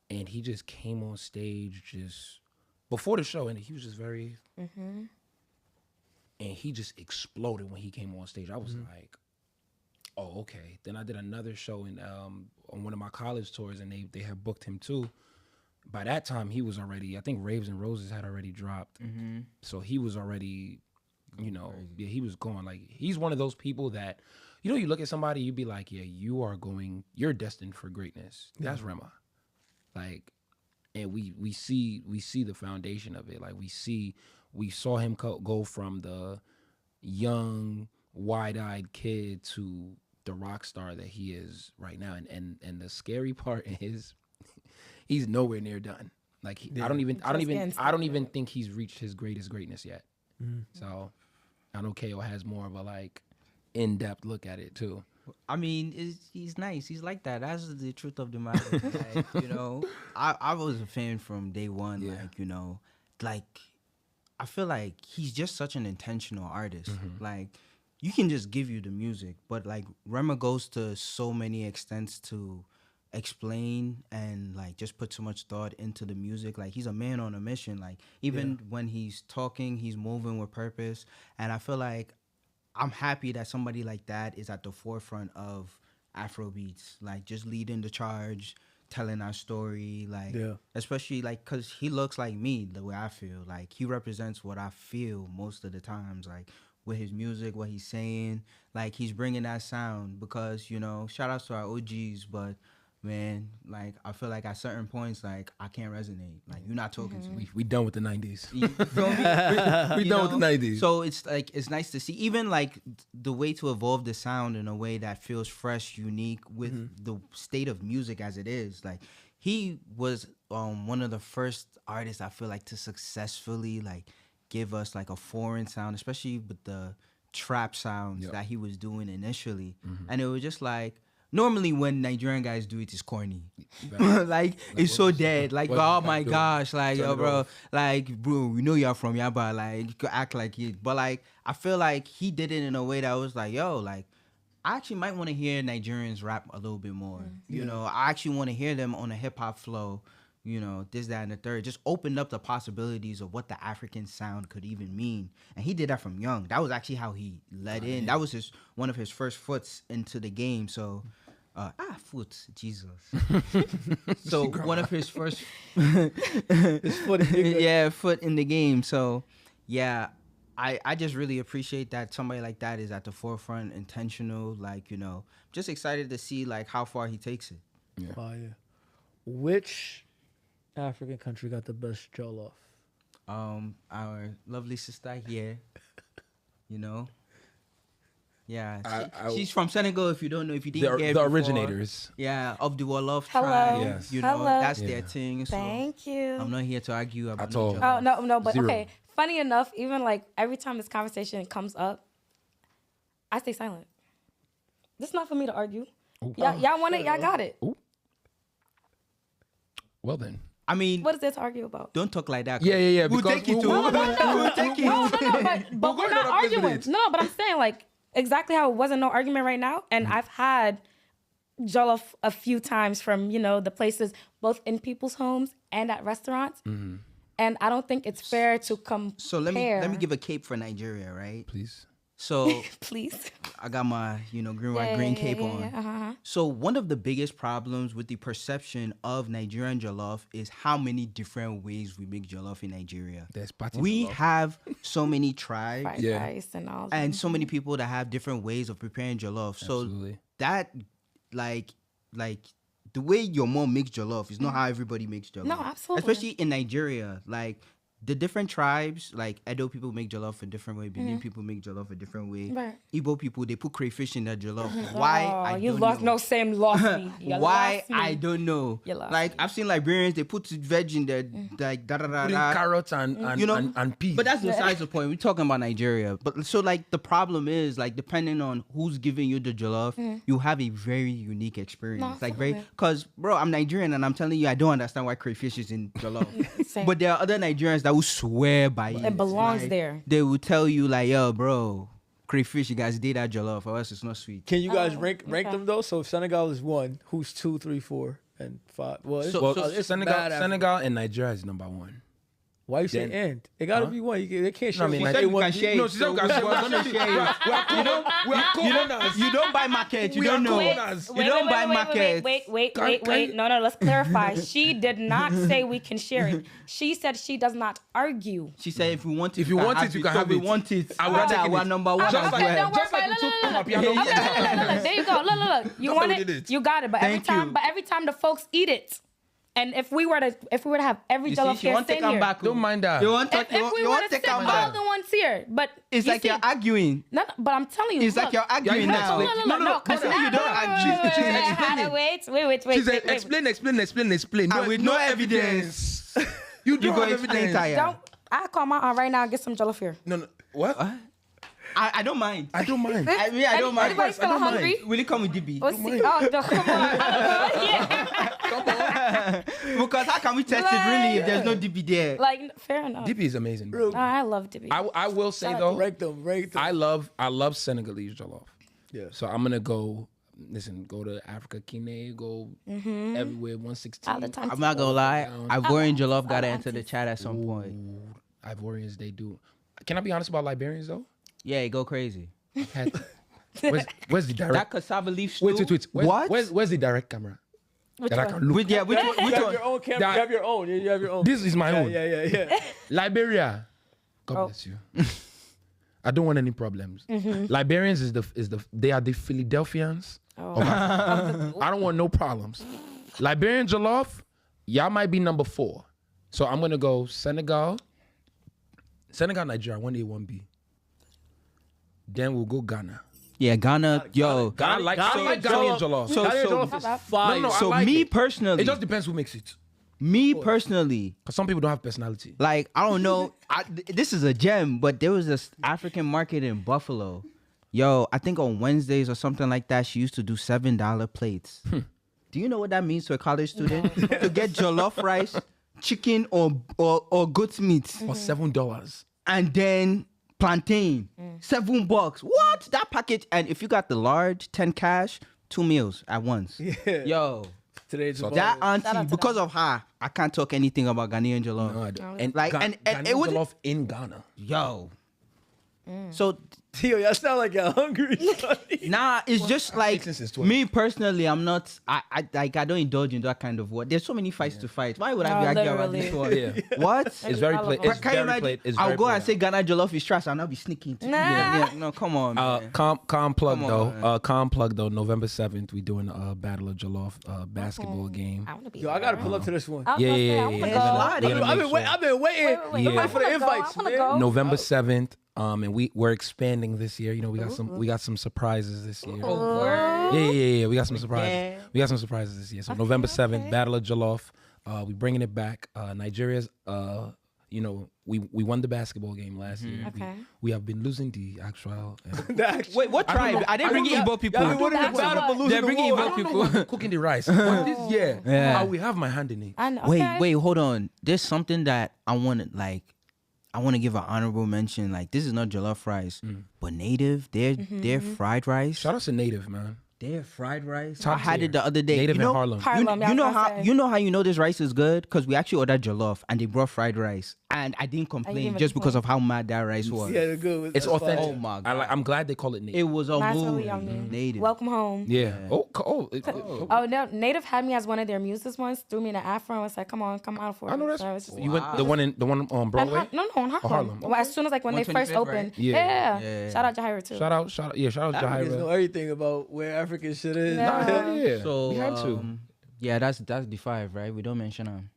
D: and he just came on stage just before the show, and he was just very. And he just exploded when he came on stage. I was like, oh, okay. Then I did another show on one of my college tours, and they had booked him too. By that time, he was already, I think Raves and Roses had already dropped. So he was already, he was going. Like, he's one of those people that, you look at somebody, you'd be like, yeah, you're destined for greatness. That's Rema. Like, and we see the foundation of it. Like, we saw him go from the young, wide-eyed kid to the rock star that he is right now. And the scary part is he's nowhere near done. Like I don't even think he's reached his greatest greatness yet. So I know KO has more of a like in-depth look at it too.
C: I mean, he's nice. He's like that. That's the truth of the matter. Like, I was a fan from day one.
D: Yeah.
C: Like I feel like he's just such an intentional artist. Like, you can just give you the music, but like Rema goes to so many extents to explain and like just put so much thought into the music. Like, he's a man on a mission. Like, even when he's talking, he's moving with purpose. And I feel like I'm happy that somebody like that is at the forefront of Afrobeats, like just leading the charge, telling our story, like especially like because he looks like me the way I feel. Like, he represents what I feel most of the times, like with his music, what he's saying. Like, he's bringing that sound because shout outs to our OGs, but man, like I feel like at certain points, like I can't resonate. Like, you're not talking to me.
D: We done with the 90s.
C: You feel me?
D: We done with the 90s.
C: So it's like it's nice to see even like the way to evolve the sound in a way that feels fresh, unique with the state of music as it is. Like, he was one of the first artists I feel like to successfully like give us like a foreign sound, especially with the trap sounds that he was doing initially. And it was just like, normally when Nigerian guys do it, it's corny. like it's so dead. Like, oh my gosh, like, yo, bro, like, bro, we know you're from Yaba, like, you could act like it. But like, I feel like he did it in a way that was like, yo, like, I actually might want to hear Nigerians rap a little bit more. I actually want to hear them on a hip hop flow. This, that, and the third. Just opened up the possibilities of what the African sound could even mean. And he did that from young. That was actually how he led in. That was one of his first foots into the game. So, foot, Jesus. So, one of his first... his foot in the game. So, yeah, I just really appreciate that somebody like that is at the forefront, intentional, like, just excited to see, like, how far he takes it.
A: Yeah. Which African country got the best jollof?
C: Our lovely sister here, Yeah, she's from Senegal. If you don't know, if you didn't hear
D: the
C: before.
D: originators.
C: Yeah, of the Jollof
B: Hello.
C: tribe.
D: Yes.
C: That's their thing. So
B: Thank you.
C: I'm not here to argue about
D: At all.
C: Jollof.
B: Oh no, but
D: 0.
B: okay. Funny enough, even like every time this conversation comes up, I stay silent. This is not for me to argue. Y'all want it? Y'all got it.
D: Ooh. Well then.
C: I mean,
B: What is there to argue about?
C: don't talk like that.
D: Yeah.
C: We'll take you to.
B: We'll
C: take you.
B: But we're not arguing. No, but I'm saying like exactly how it wasn't no argument right now. And I've had jollof a few times from, the places both in people's homes and at restaurants. And I don't think it's fair to compare.
C: So let me give a cape for Nigeria, right?
D: Please.
C: So
B: Please.
C: I got my, green, white, green cape on.
B: Uh-huh.
C: So one of the biggest problems with the perception of Nigerian jollof is how many different ways we make jollof in Nigeria.
D: There's party
C: We
D: jollof.
C: have so many tribes
B: Fried
D: Yeah.
B: rice and all.
C: and so many people that have different ways of preparing jollof. So
D: Absolutely.
C: that, like the way your mom makes jollof is not how everybody makes jollof.
B: No, absolutely.
C: Especially in Nigeria, like the different tribes, like Edo people make jollof a different way, Benin people make jollof a different way.
B: Right.
C: Igbo people, they put crayfish in their jollof. Why?
B: Oh,
C: I
B: you
C: don't
B: lost
C: know.
B: no same lost me. You
C: Why?
B: lost me.
C: I don't know.
B: You lost
C: Like
B: me.
C: I've seen Liberians, they put veg in their like da da da
D: Putting
C: da.
D: carrots and and peas.
C: But that's besides the point. We're talking about Nigeria. But so like the problem is like depending on who's giving you the jollof, you have a very unique experience.
B: No,
C: Like very
B: absolutely.
C: because bro, I'm Nigerian and I'm telling you I don't understand why crayfish is in jollof.
B: Same.
C: But there are other Nigerians that will swear by it.
B: It belongs
C: Like,
B: there.
C: They will tell you like, yo, bro, crayfish, you guys did that jollof, or else it's not sweet.
A: Can you guys
B: Oh,
A: rank
B: okay.
A: them though? So if Senegal is 1, who's 2, 3, 4, and 5? Well, it's,
C: So-
A: it's
D: Senegal,
A: bad after-
D: Senegal and Nigeria is number 1.
A: Why you say
D: Then-
A: and? It gotta
D: Huh?
A: be 1. They can't
D: No,
A: share.
D: I mean,
A: one.
D: like-
A: Say
C: You
A: one
C: can
A: deep.
C: share it.
D: No, she said we can share. We're gonna share. We're co-owners.
C: You don't buy market. You
D: We
C: don't
D: are
C: know.
D: co-owners.
C: You don't buy market.
B: Wait.
D: Can-
B: No, let's clarify. She did not say we can share it. She said she does not argue.
C: She said, if you want it,
D: If you want it, you can
C: So
D: have
C: we
D: it.
C: want it.
D: I will
C: Rather,
D: take
C: our
D: it.
C: number one
D: Just
C: as
D: like-
C: well.
B: Don't worry
D: just like
B: about it.
D: we took my
B: Look.
D: piano.
B: Look. There you go. Look. You
D: That's
B: want
D: how we
B: it?
D: did it.
B: You got it. But
C: Thank you.
B: every time the folks eat it, and if we were to have every
C: You
B: jollof
C: see, she
B: here
C: want to
B: sitting
C: come
B: here,
C: back.
D: Don't mind that.
C: You want to,
B: if we
C: you
B: were
C: want
B: to
C: to
B: sit
C: come
B: all
C: back.
B: the ones here, but
C: It's
B: you
C: like
B: see,
C: you're arguing.
B: No, but I'm telling you,
C: It's like
B: look.
C: you're arguing
D: Yeah,
C: now.
D: explain.
B: No, because
C: no, you don't argue.
B: Wait.
D: She said,
B: wait.
D: explain.
C: And with no evidence.
D: You
C: You
D: don't
C: go
D: have
C: explain
D: evidence.
C: tire.
B: Don't. I call my aunt right now and get some jollof here.
D: No. What?
C: I don't mind.
D: I don't mind.
C: I mean, I don't mind.
B: Anybody
D: I don't
B: feeling
D: mind.
B: hungry?
C: Will it come with DB?
B: Oh, see, oh, no, come on. Yeah.
C: Because how can we test it really if there's no DB there?
B: Like, fair enough.
D: Dippy is amazing, bro.
B: Oh, I love Dippy.
D: I will say
B: Shout out
D: though,
A: Rank them.
D: I love Senegalese jollof.
A: Yeah.
D: So I'm gonna go. Listen, go to Africa, Kine, go everywhere. 116.
B: All the time.
C: I'm not gonna lie. Ivorian jollof gotta
B: Oh,
C: enter the chat at some point.
D: Ivorians, they do. Can I be honest about Liberians though?
C: Yeah, it go crazy.
D: I've had- where's the direct?
C: That cassava leaf stew.
D: Wait.
C: What?
D: Where's the direct camera?
B: Which
D: That I
B: one?
D: can look.
C: Which
A: You
C: one?
A: have your own camera.
D: That-
A: You have your own. You have your own.
D: This is my own.
A: Yeah.
D: Liberia. God bless you. I don't want any problems. Liberians they are the Philadelphians.
B: Oh.
D: I don't want no problems. Liberian jollof, y'all might be number 4. So I'm gonna go Senegal, Nigeria, 1A, 1B. Then we'll go Ghana.
C: Yeah, Ghana. Yo.
D: I like
A: Ghana
D: Ghanaian
A: jollof.
D: jollof.
C: So-
A: Ghana
C: so-
A: jollof is fire.
D: No, I
C: So
D: like
C: me
D: it.
C: personally,
D: It just depends who makes it.
C: Cause
D: Cause some people don't have personality.
C: like I don't know. This is a gem, but there was this African market in Buffalo. Yo, I think on Wednesdays or something like that, she used to do $7 plates. Do you know what that means to a college student? To get jollof rice, chicken, or goat meat,
D: For $7.
C: and then plantain, $7. What? That package? And if you got the large, 10 cash, 2 meals at once.
A: Yeah.
C: Yo,
A: Today's
D: So
C: that
B: Shout out
C: auntie,
B: to
C: because of her, I can't talk anything about Ghanaian jollof.
D: No, I don't. And
C: Like,
D: Ga-
C: and
D: Ghanaian
C: it wasn't-
D: jollof in Ghana.
C: Yo. So
A: Tio, y'all sound like y'all hungry.
C: nah, it's just like
D: eaten since 12.
C: me personally. I'm not. I don't indulge in that kind of war. There's so many fights to fight. Why would I be
B: No,
C: arguing about
B: literally.
C: this one?
D: Yeah.
C: What?
D: It's very
B: I love
D: play.
B: it.
D: It's
C: Can you
D: very
C: imagine?
D: play. It's
C: I'll
D: very
C: go and
D: play.
C: say Ghana jollof is trash, and I'll be sneaking.
B: Nah.
C: Yeah, no, come on. Man.
D: Calm plug
C: Come
D: though.
C: on, man.
D: Calm plug though. November 7th, we doing a Battle of Jollof basketball game.
B: I want to be
A: Yo, I gotta pull up to this one.
B: I was gonna say, I wanna
D: yeah.
B: go.
C: Slide it.
D: We're gonna
A: I've
D: make
A: been,
D: sure.
A: I've been waiting.
B: Wait.
D: Yeah.
A: Waiting for the
B: I wanna go.
A: invites,
B: I wanna
A: man.
B: go.
D: November 7th, and we're expanding this year. You know, we got some surprises this year. Yeah. We got some surprises.
C: Yeah.
D: We got some surprises this year. So November 7th, Battle of Jollof. We bringing it back. Nigeria's. You know, we won the basketball game last year.
B: Okay.
D: We have been losing the actual.
C: Wait, what tribe? I didn't bring Igbo people.
A: Y'all been winning the
B: That's
A: battle
B: what-
A: but losing
C: They're
A: the
C: bringing
A: war.
C: Igbo
D: I don't know
C: people.
D: who's cooking the rice. But this year,
C: Yeah.
D: I will have my hand in it.
B: I know. Okay.
C: Wait, hold on. There's something that I want to give an honorable mention. Like, this is not jollof rice, but native. Their fried rice.
D: Shout out to Native, man.
C: Their fried rice.
D: Top
C: I had
D: tier.
C: it the other day.
D: Native
C: you know,
D: in Harlem.
B: Harlem, yeah, I
C: you
B: was
C: know
B: gonna
C: how
B: say.
C: you know this rice is good because we actually ordered jollof and they brought fried rice and I didn't complain
B: even
C: just because
B: complain.
C: of how mad that rice was.
A: Yeah, they're good.
D: It's
A: That's
D: authentic.
A: fire.
C: Oh my
D: I
C: god!
D: I'm glad they call it native.
C: It was a
B: That's
C: movie.
B: really yummy.
C: Native.
B: Welcome home.
D: Yeah.
C: Yeah.
B: Oh no, Native had me as one of their muses once. Threw me in an Afro and was like, "Come on, come out for it."
D: I know that's.
B: So it was just-
D: You went the one on
B: And
D: Broadway.
B: no, in Harlem.
D: Harlem.
B: Well, as soon as like when they first
C: 125th,
B: opened.
C: right?
D: Yeah.
B: Yeah. Shout out Jahira too.
D: Shout out, shout out
A: Africans know
D: Jahira.
A: everything about where African shit is.
B: Yeah.
D: Yeah.
C: So
D: we had to.
C: yeah, that's the 5, right? We don't mention them.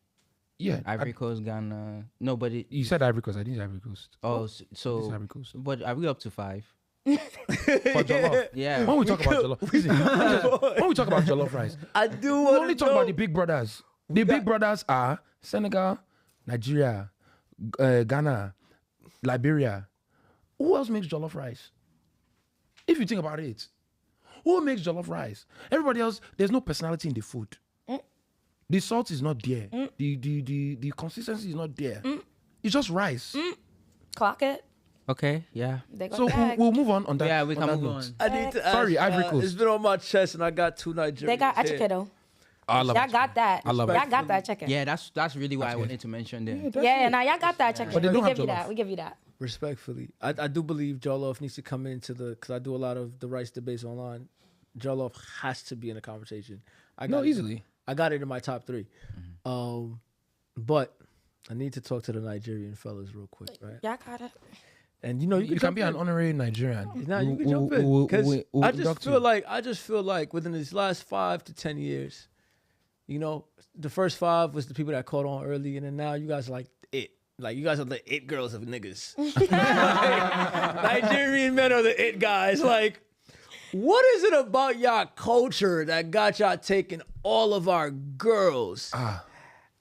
D: Yeah.
C: Ivory Coast, Ghana. Nobody.
D: You said Ivory Coast. I think it's Ivory Coast.
C: Oh,
D: It's
C: so
D: Ivory Coast.
C: but are we up to 5?
D: For jollof.
C: Yeah.
D: When we talk about jollof, listen, when we talk about jollof rice,
A: I do
D: we
A: want
D: only
A: to
D: talk
A: know.
D: about the big brothers. The big brothers are Senegal, Nigeria, Ghana, Liberia. Who else makes jollof rice? If you think about it, who makes jollof rice? Everybody else, there's no personality in the food. The salt is not there. The consistency is not there. It's just rice.
B: Clock it.
C: Okay. Yeah.
B: They go
D: So
B: back.
D: we'll move on that.
C: Yeah, we
D: on
C: can
D: that
C: move
D: note.
C: on.
A: I need to
D: Sorry,
A: ask,
D: Ivory Coast.
A: It's been on my chest, and I got 2 Nigerians.
B: They got
A: here.
B: Achikedo.
D: I love
B: Y'all
D: it.
B: got that.
D: I love it.
B: Y'all got that chicken.
C: Yeah, that's really why I wanted to mention them.
B: Yeah, now y'all got that chicken.
D: But they
B: we
D: don't
B: give
D: have
B: you that.
D: jollof.
B: We give you that.
A: Respectfully, I do believe Jollof needs to come into because I do a lot of the rice debates online. Jollof has to be in the conversation.
D: No, easily.
A: I got it in my top 3. But I need to talk to the Nigerian fellas real quick, right?
B: Y'all got it.
A: And you
D: You can be an honorary Nigerian.
A: Now you can jump in because I just feel like within these last 5 to 10 years, you know, the first 5 was the people that caught on early, and then now you guys are like it. Like you guys are the it girls of niggas. Nigerian men are the it guys. Like, what is it about y'all culture that got y'all taking all of our girls?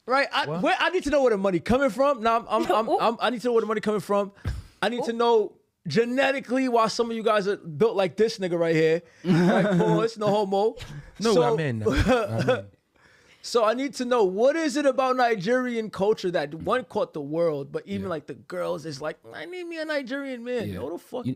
A: Right? I need to know where the money coming from. Now I need to know where the money coming from. I need to know genetically why some of you guys are built like this nigga right here. Right? Pause, no homo.
D: No, I'm in.
A: So I need to know, what is it about Nigerian culture that one caught the world, but even like the girls is like, I need me a Nigerian man.
D: Yeah.
A: No the fuck.
D: You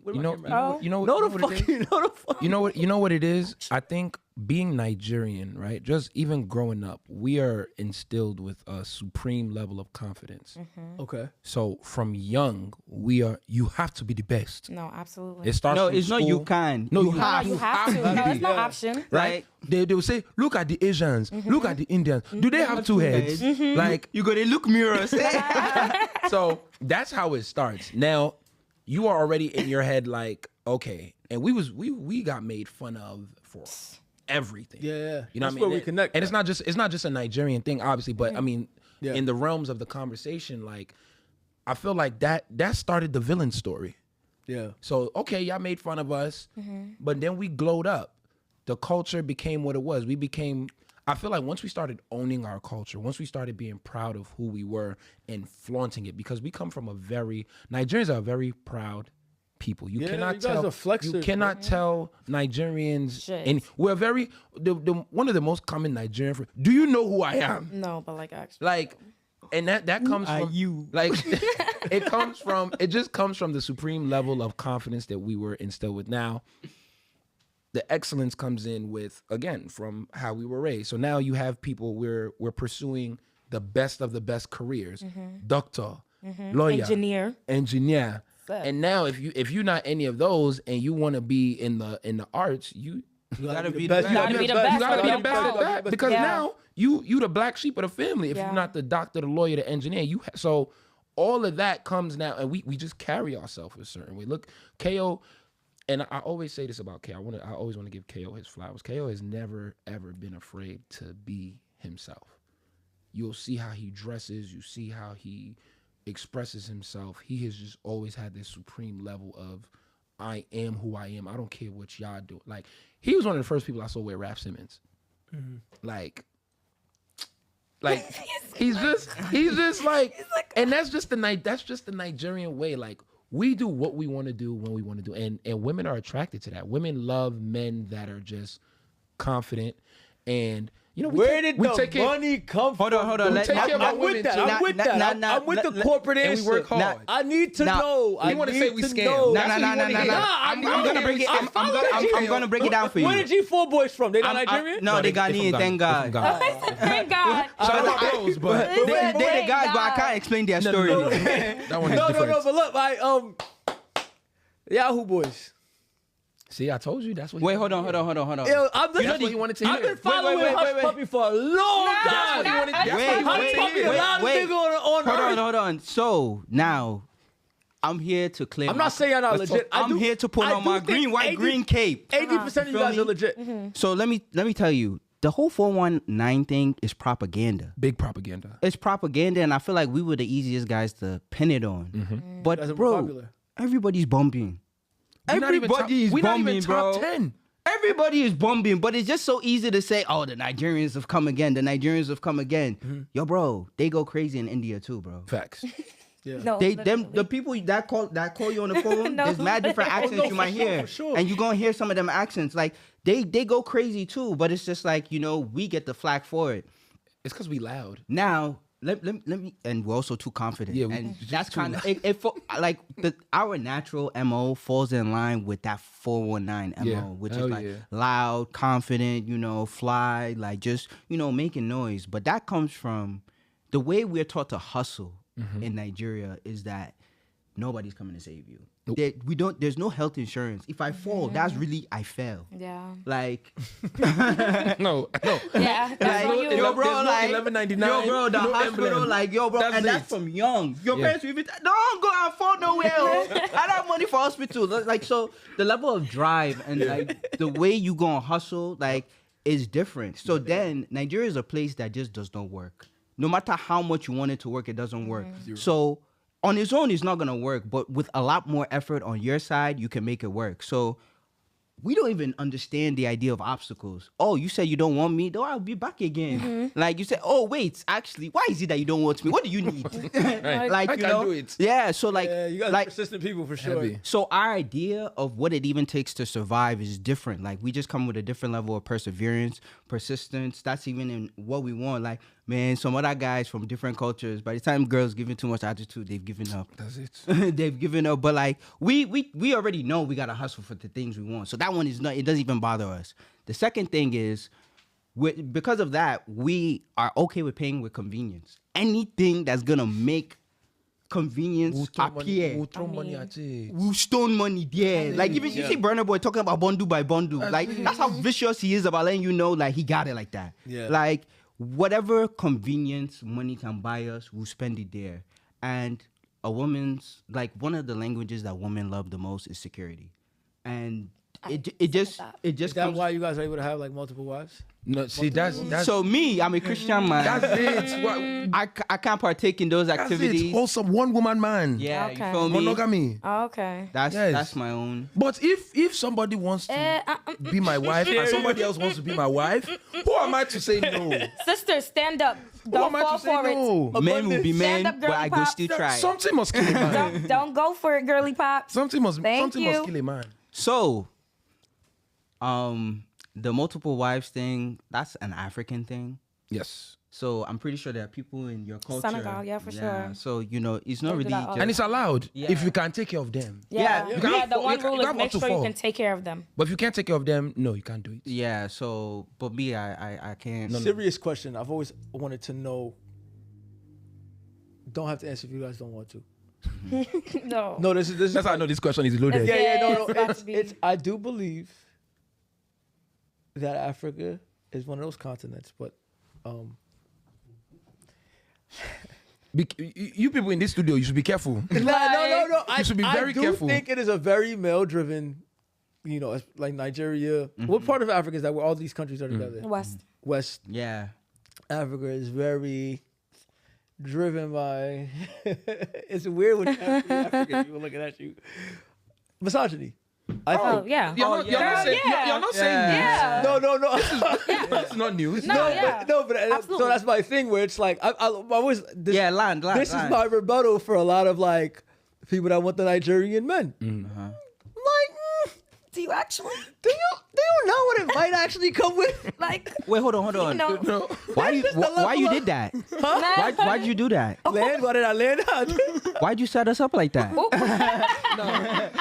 D: know what it is? I think being Nigerian, right? Just even growing up, we are instilled with a supreme level of confidence.
A: Okay.
D: So from young, you have to be the best.
B: No, absolutely.
D: It starts.
C: No,
D: from
C: it's not
D: school.
C: you can.
D: No,
C: You
D: you
C: have
D: have.
B: you have to. No, it's no option.
D: Right? They will say, look at the Asians, look at the Indians. Do they have 2 heads? Like,
C: You gotta look mirrors.
D: so that's how it starts. Now, you are already in your head like, okay, and we got made fun of for everything.
A: Yeah.
D: You know
A: That's
D: what I mean?
A: where we connect.
D: And it's not just a Nigerian thing, obviously, but I mean,
A: Yeah.
D: in the realms of the conversation, like, I feel like that started the villain story.
A: Yeah.
D: So, okay, y'all made fun of us, but then we glowed up. The culture became what it was. I feel like once we started owning our culture, once we started being proud of who we were and flaunting it, because we come from Nigerians are a very proud people. You
A: Yeah,
D: cannot
A: you guys
D: tell.
A: are flexers,
D: You cannot tell Nigerians,
B: Shit.
D: and we're very one of the most common Nigerian. Do you know who I am?
B: No, but like actually.
D: Like, and that comes
C: are
D: from
C: you?
D: like it just comes from the supreme level of confidence that we were instilled with. Now, the excellence comes in with, again, from how we were raised. So now you have people, we're pursuing the best of the best careers, doctor, lawyer, engineer.
B: Fair.
D: And now if you're not any of those and you want to be in the arts, you
C: gotta be
A: best.
C: the
B: gotta be the
D: you
B: best.
D: gotta be the
B: Don't
D: best at
B: count.
D: that, because
B: Yeah.
D: now you the black sheep of the family. If
B: Yeah.
D: you're not the doctor, the lawyer, the engineer, so all of that comes now, and we just carry ourselves a certain way. Look, KO. And I always say this about KO. I always want to give KO his flowers. KO has never, ever been afraid to be himself. You'll see how he dresses. You see how he expresses himself. He has just always had this supreme level of, I am who I am. I don't care what y'all do. Like, he was one of the first people I saw wear Raf Simons. Like he's just like, and that's just the Nigerian way. Like, we do what we want to do when we want to do, and women are attracted to that. Women love men that are just confident, and You know,
A: Where did
D: we
A: the
D: take care-
A: money come from?
C: Hold on.
D: We take care of our
A: I'm with
D: women,
A: that.
D: too.
A: I'm with that. I'm with the corporate
D: and
A: answer.
D: we work hard.
A: I need to know.
D: You
A: I
D: want to
A: need
D: say we
A: to
D: scam?
A: know.
D: That's what you wanna hear.
C: I'm gonna break it. I'm gonna break it down for you.
A: Where the G4 boys from? They not Nigerian?
C: No, they Ghanaian. Thank God.
B: Thank God.
D: Shout out to bros, but
C: They the guys, but I can't explain their story.
D: that one is
A: No,
D: different.
A: but look, Yahoo boys.
D: See, I told you that's what.
C: Wait, hold on.
A: Yo, I'm
D: That's what he wanted to hear.
A: I've been following Hush Puppy for a long time. Hush Puppy, the loudest nigga on earth.
C: Hold on. So now, I'm here to clear.
A: I'm not saying I'm not legit.
C: I'm here to put on my green cape.
A: 80% of you guys are legit.
C: So let me tell you, the whole 419 thing is propaganda.
D: Big propaganda.
C: It's propaganda, and I feel like we were the easiest guys to pin it on. But
A: That's
C: bro,
A: popular.
C: everybody's bumping.
D: We're not even top
C: 10. Everybody is bombing, but it's just so easy to say, "Oh, the Nigerians have come again. The Nigerians have come again." Yo, bro, they go crazy in India too, bro.
D: Facts.
A: Yeah.
B: No,
C: The people that call you on the phone,
B: No.
C: there's mad different accents you might hear,
A: for sure.
C: and you gonna hear some of them accents. Like they go crazy too, but it's just like we get the flack for it.
D: It's because we loud.
C: Now, let me, and we're also too confident.
D: Yeah,
C: and that's kind of like our natural MO falls in line with that 419 MO,
D: Yeah.
C: which
D: Hell
C: is like
D: yeah.
C: loud, confident, fly, like just making noise. But that comes from the way we're taught to hustle in Nigeria is that nobody's coming to save you.
D: Nope.
C: There's no health insurance. If I fall, that's really I fell.
B: Yeah.
C: Like
D: No.
B: Yeah. That's on you.
C: Yo, bro,
D: There's no
C: like,
D: 11.99,
C: yo, bro, the
D: no
C: hospital,
D: emblem.
C: like, yo, bro,
D: That's
C: and
D: it.
C: that's from young. Your
D: Yeah.
C: parents will even don't go out for nowhere. Oh. I don't have money for hospital. Like, so the level of drive and like the way you gonna hustle, like, is different. So then Nigeria is a place that just does not work. No matter how much you want it to work, it doesn't work. So on its own, it's not gonna work. But with a lot more effort on your side, you can make it work. So we don't even understand the idea of obstacles. Oh, you said you don't want me? Though I'll be back again. Like you said, oh wait, actually, why is it that you don't want me? What do you need? Like
D: I
C: you
D: can
C: know,
D: do it.
C: yeah. So like,
A: Yeah, you guys are
C: like
A: persistent people for sure.
D: Heavy.
C: so our idea of what it even takes to survive is different. Like we just come with a different level of perseverance, persistence. That's even in what we want. Like, man, some other guys from different cultures, by the time girls giving too much attitude, they've given up.
D: That's it.
C: They've given up. But like we already know we gotta hustle for the things we want. So that one is not, it doesn't even bother us. The second thing is because of that, we are okay with paying with convenience. Anything that's gonna make convenience appear.
D: We'll throw money at it.
C: We'll stone money there. Like even you see Burna Boy talking about bundle by bundle. That's how vicious he is about letting you know like he got it like that.
A: Yeah.
C: Like whatever convenience money can buy us, we'll spend it there. And a woman's like one of the languages that women love the most is security. And it just
A: Is that
C: comes.
A: why you guys are able to have like multiple wives?
D: No, see, that's
C: So me, I'm a Christian man.
D: that's it. What,
C: I can't partake in those
D: that's
C: activities.
D: it. Wholesome one woman man.
C: Yeah,
B: Okay.
C: you feel me?
D: Monogamy.
B: Oh, okay.
C: That's
D: Yes.
C: my own.
D: But if somebody wants to be my wife and somebody else wants to be my wife, who am I to say no?
B: Sisters, stand up.
D: Who
B: Don't
D: am I
B: fall
D: to say
B: for it.
D: no?
C: Men will be men,
B: Stand up,
C: but
B: girly
C: I go
B: pop.
C: still try.
D: Something must kill a man.
B: Don't go for it, girly pop.
D: Something must
B: Thank you.
D: kill a man.
C: So, the multiple wives thing, that's an African thing.
D: Yes.
C: So I'm pretty sure there are people in your culture.
B: Senegal, yeah, for sure.
C: So it's not
B: They do
C: really.
B: that all
C: Just,
D: And it's allowed
C: Yeah.
D: if you can take care of them.
B: Yeah,
C: You
B: yeah. The one
D: you
B: rule is
D: have
B: make
D: up to
B: sure you
D: 4.
B: can take care of them.
D: But if you can't take care of them, no, you can't do it.
C: yeah. So, but me, I can't.
A: Serious question. I've always wanted to know. Don't have to answer if you guys don't want to.
B: No.
A: No, this is.
D: That's how I know this question is loaded.
A: Yeah, no.
B: It's about to be.
A: It's. I do believe that Africa is one of those continents, but
D: You people in this studio, you should be careful.
A: no.
D: You should be very
A: I do
D: careful.
A: think it is a very male-driven. It's like Nigeria. What part of Africa is that where all these countries are together?
B: West.
A: West
C: Yeah.
A: Africa is very driven by. It's weird when African people looking at you. Misogyny. I
B: Oh,
A: think.
B: yeah.
D: You're not saying this.
B: Yeah.
A: No.
D: That's not news.
B: No, yeah.
A: But so
B: Absolutely.
A: that's my thing where it's like I always this,
C: Yeah, land.
A: this is my rebuttal for a lot of like people that want the Nigerian men. Like,
B: Do you actually?
A: Do you know what it might actually come with?
B: Like,
C: Wait, hold on.
B: you know,
C: Why you did that? Why'd you do that?
A: Land? Why did I land?
C: Why'd you set us up like that?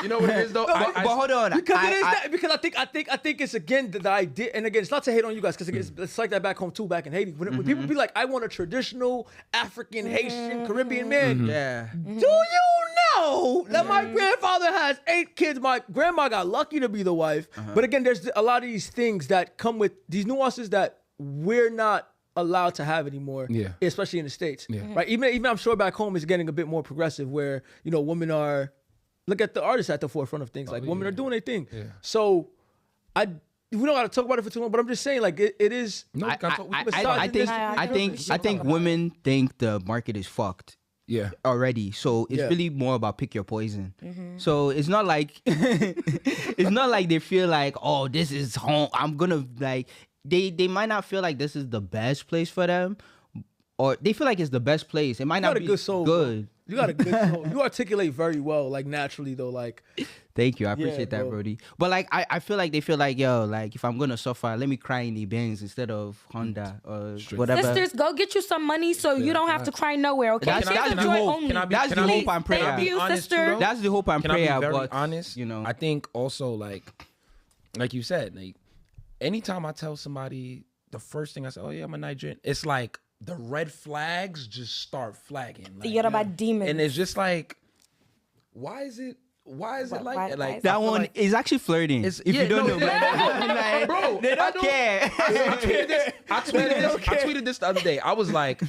D: You know what it is though.
C: But hold on.
A: Because it is that. Because I think it's again the idea, and again it's not to hate on you guys, because it's like that back home too, back in Haiti. When people be like, I want a traditional African, Haitian, Caribbean man.
C: Yeah.
A: Do you know that my grandfather has 8 kids? My grandma got lucky to be the wife. But again, there's a lot of these things that come with these nuances that we're not allowed to have anymore.
D: Yeah.
A: Especially in the States. Yeah. Right. Even I'm sure back home is getting a bit more progressive, where women are. Look at the artists at the forefront of things. Like women are doing their thing. Yeah. So we don't got to talk about it for too long, but I'm just saying, like it is.
D: No,
C: I think women think the market is fucked.
D: Yeah.
C: Already. So it's really more about pick your poison. So it's not like they feel like, oh, this is home. I'm gonna like they might not feel like this is the best place for them, or they feel like it's the best place. It might not be good.
A: You got a good soul. You articulate very well, like naturally though. Like,
C: thank you, I appreciate that, Brody. But like, I feel like they feel like, yo, like if I'm gonna suffer, let me cry in the Benz instead of Honda or whatever.
B: Sisters, go get you some money so you don't have to cry nowhere. Okay,
C: that's the hope. That's the hope and prayer.
B: Thank you, sister.
C: That's the hope and prayer.
D: Can I be very
C: but
D: honest? I think also like you said, like anytime I tell somebody, the first thing I say, oh yeah, I'm a Nigerian. It's like the red flags just start flagging.
B: Like, Yoruba demons.
D: And it's just like, why is it like that? Like
C: that one is actually flirting. If you don't know,
D: like, bro,
C: they don't care.
D: I tweeted this the other day. I was like,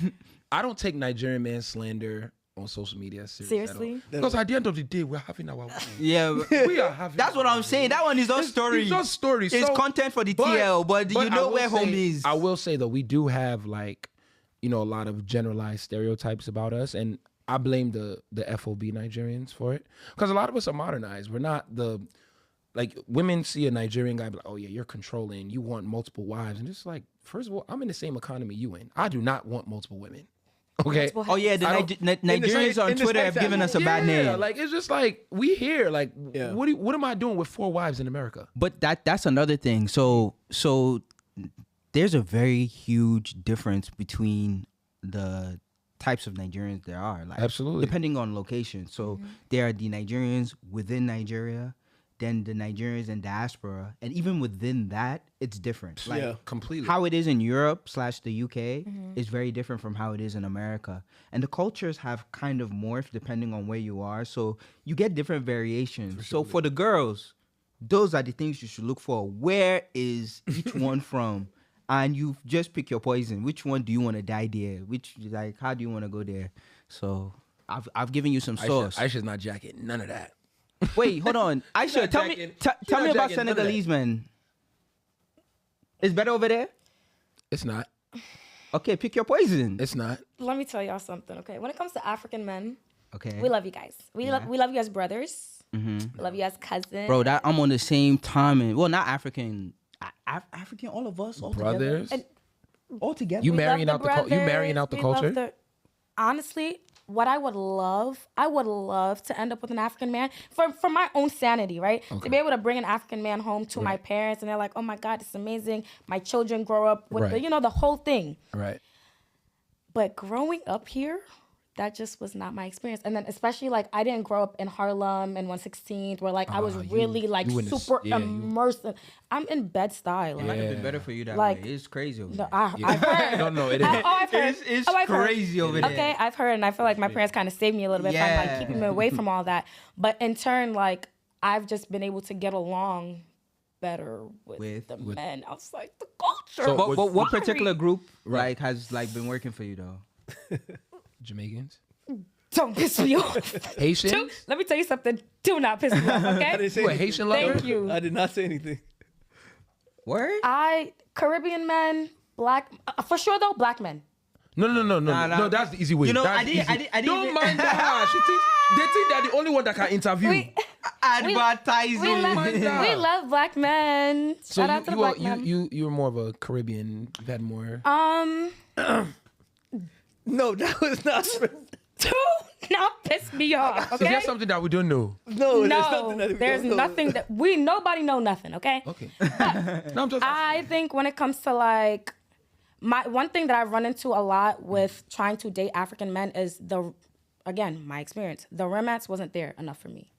D: I don't take Nigerian man slander on social media seriously. Because at the end of the day, we're having our
C: yeah,
D: we are having.
C: That's what I'm saying. That one is not story.
D: It's not story.
C: It's content for the TL, but you know where home is.
D: I will say though, we do have like, a lot of generalized stereotypes about us, and I blame the FOB Nigerians for it, because a lot of us are modernized. We're not like women see a Nigerian guy, be like, oh yeah, you're controlling, you want multiple wives, and just like, first of all, I'm in the same economy you in. I do not want multiple women. Okay.
C: Oh yeah, the Nigerians on Twitter have given us a bad name.
D: Like it's just like we here. Like what am I doing with 4 wives in America?
C: But that's another thing. So there's a very huge difference between the types of Nigerians there are. Like,
D: absolutely.
C: Depending on location. So there are the Nigerians within Nigeria, then the Nigerians in diaspora, and even within that, it's different. Like,
D: completely.
C: How it is in Europe / the UK is very different from how it is in America. And the cultures have kind of morphed depending on where you are. So you get different variations. So for the girls, those are the things you should look for. Where is each one from? And you just pick your poison. Which one do you want to die there? How do you want to go there? So I've given you some sauce.
D: Aisha's not jacking none of that.
C: Wait, hold on. Aisha, tell me about Senegalese men. It's better over there?
D: It's not.
C: Okay, pick your poison.
D: It's not.
B: Let me tell y'all something, okay? When it comes to African men,
C: okay,
B: we love you guys. We love you as brothers. We love you as cousins.
C: Bro, I'm on the same timing. Well, not African. African, all of us, all
D: brothers,
C: together. All together.
D: You marrying out the culture?
B: Honestly, what I would love to end up with an African man for my own sanity, right? Okay. To be able to bring an African man home to my parents, and they're like, "Oh my God, it's amazing." My children grow up with the whole thing.
D: Right.
B: But growing up here, that just was not my experience. And then especially like I didn't grow up in Harlem and 116th where like I was really super immersed. I'm in Bed-Stuy.
C: It might have been better for you that way. It's crazy over there.
B: I've heard.
D: No, it is.
B: I've heard.
C: It's crazy over there.
B: Okay, I've heard, and I feel like my parents kind of saved me a little bit by like keeping me away from all that. But in turn, like I've just been able to get along better with the men. I was like, the culture.
C: So what particular group has been working for you though?
D: Jamaicans.
B: Don't piss me off.
D: Haitians?
B: Let me tell you something. Do not piss me off, okay?
A: I didn't say anything.
D: Haitian lover?
B: Thank you.
A: I did not say anything.
C: Word?
B: Caribbean men, black, for sure though, black men.
D: No. No, that's the easy way.
C: You know,
D: I didn't don't mind that. They think they're the only one that can interview.
C: Advertising.
B: We love black men.
D: So
B: Shout out to the black men.
D: you're more of a Caribbean. You've had more.
A: No, that was not.
B: Now piss me off,
E: So
B: okay?
E: that's something that we don't know.
A: No,
B: There's nothing that nobody know nothing, okay?
E: Okay. No, I'm just.
B: I think when it comes to like my one thing that I've run into a lot with trying to date African men is my experience. The romance wasn't there enough for me.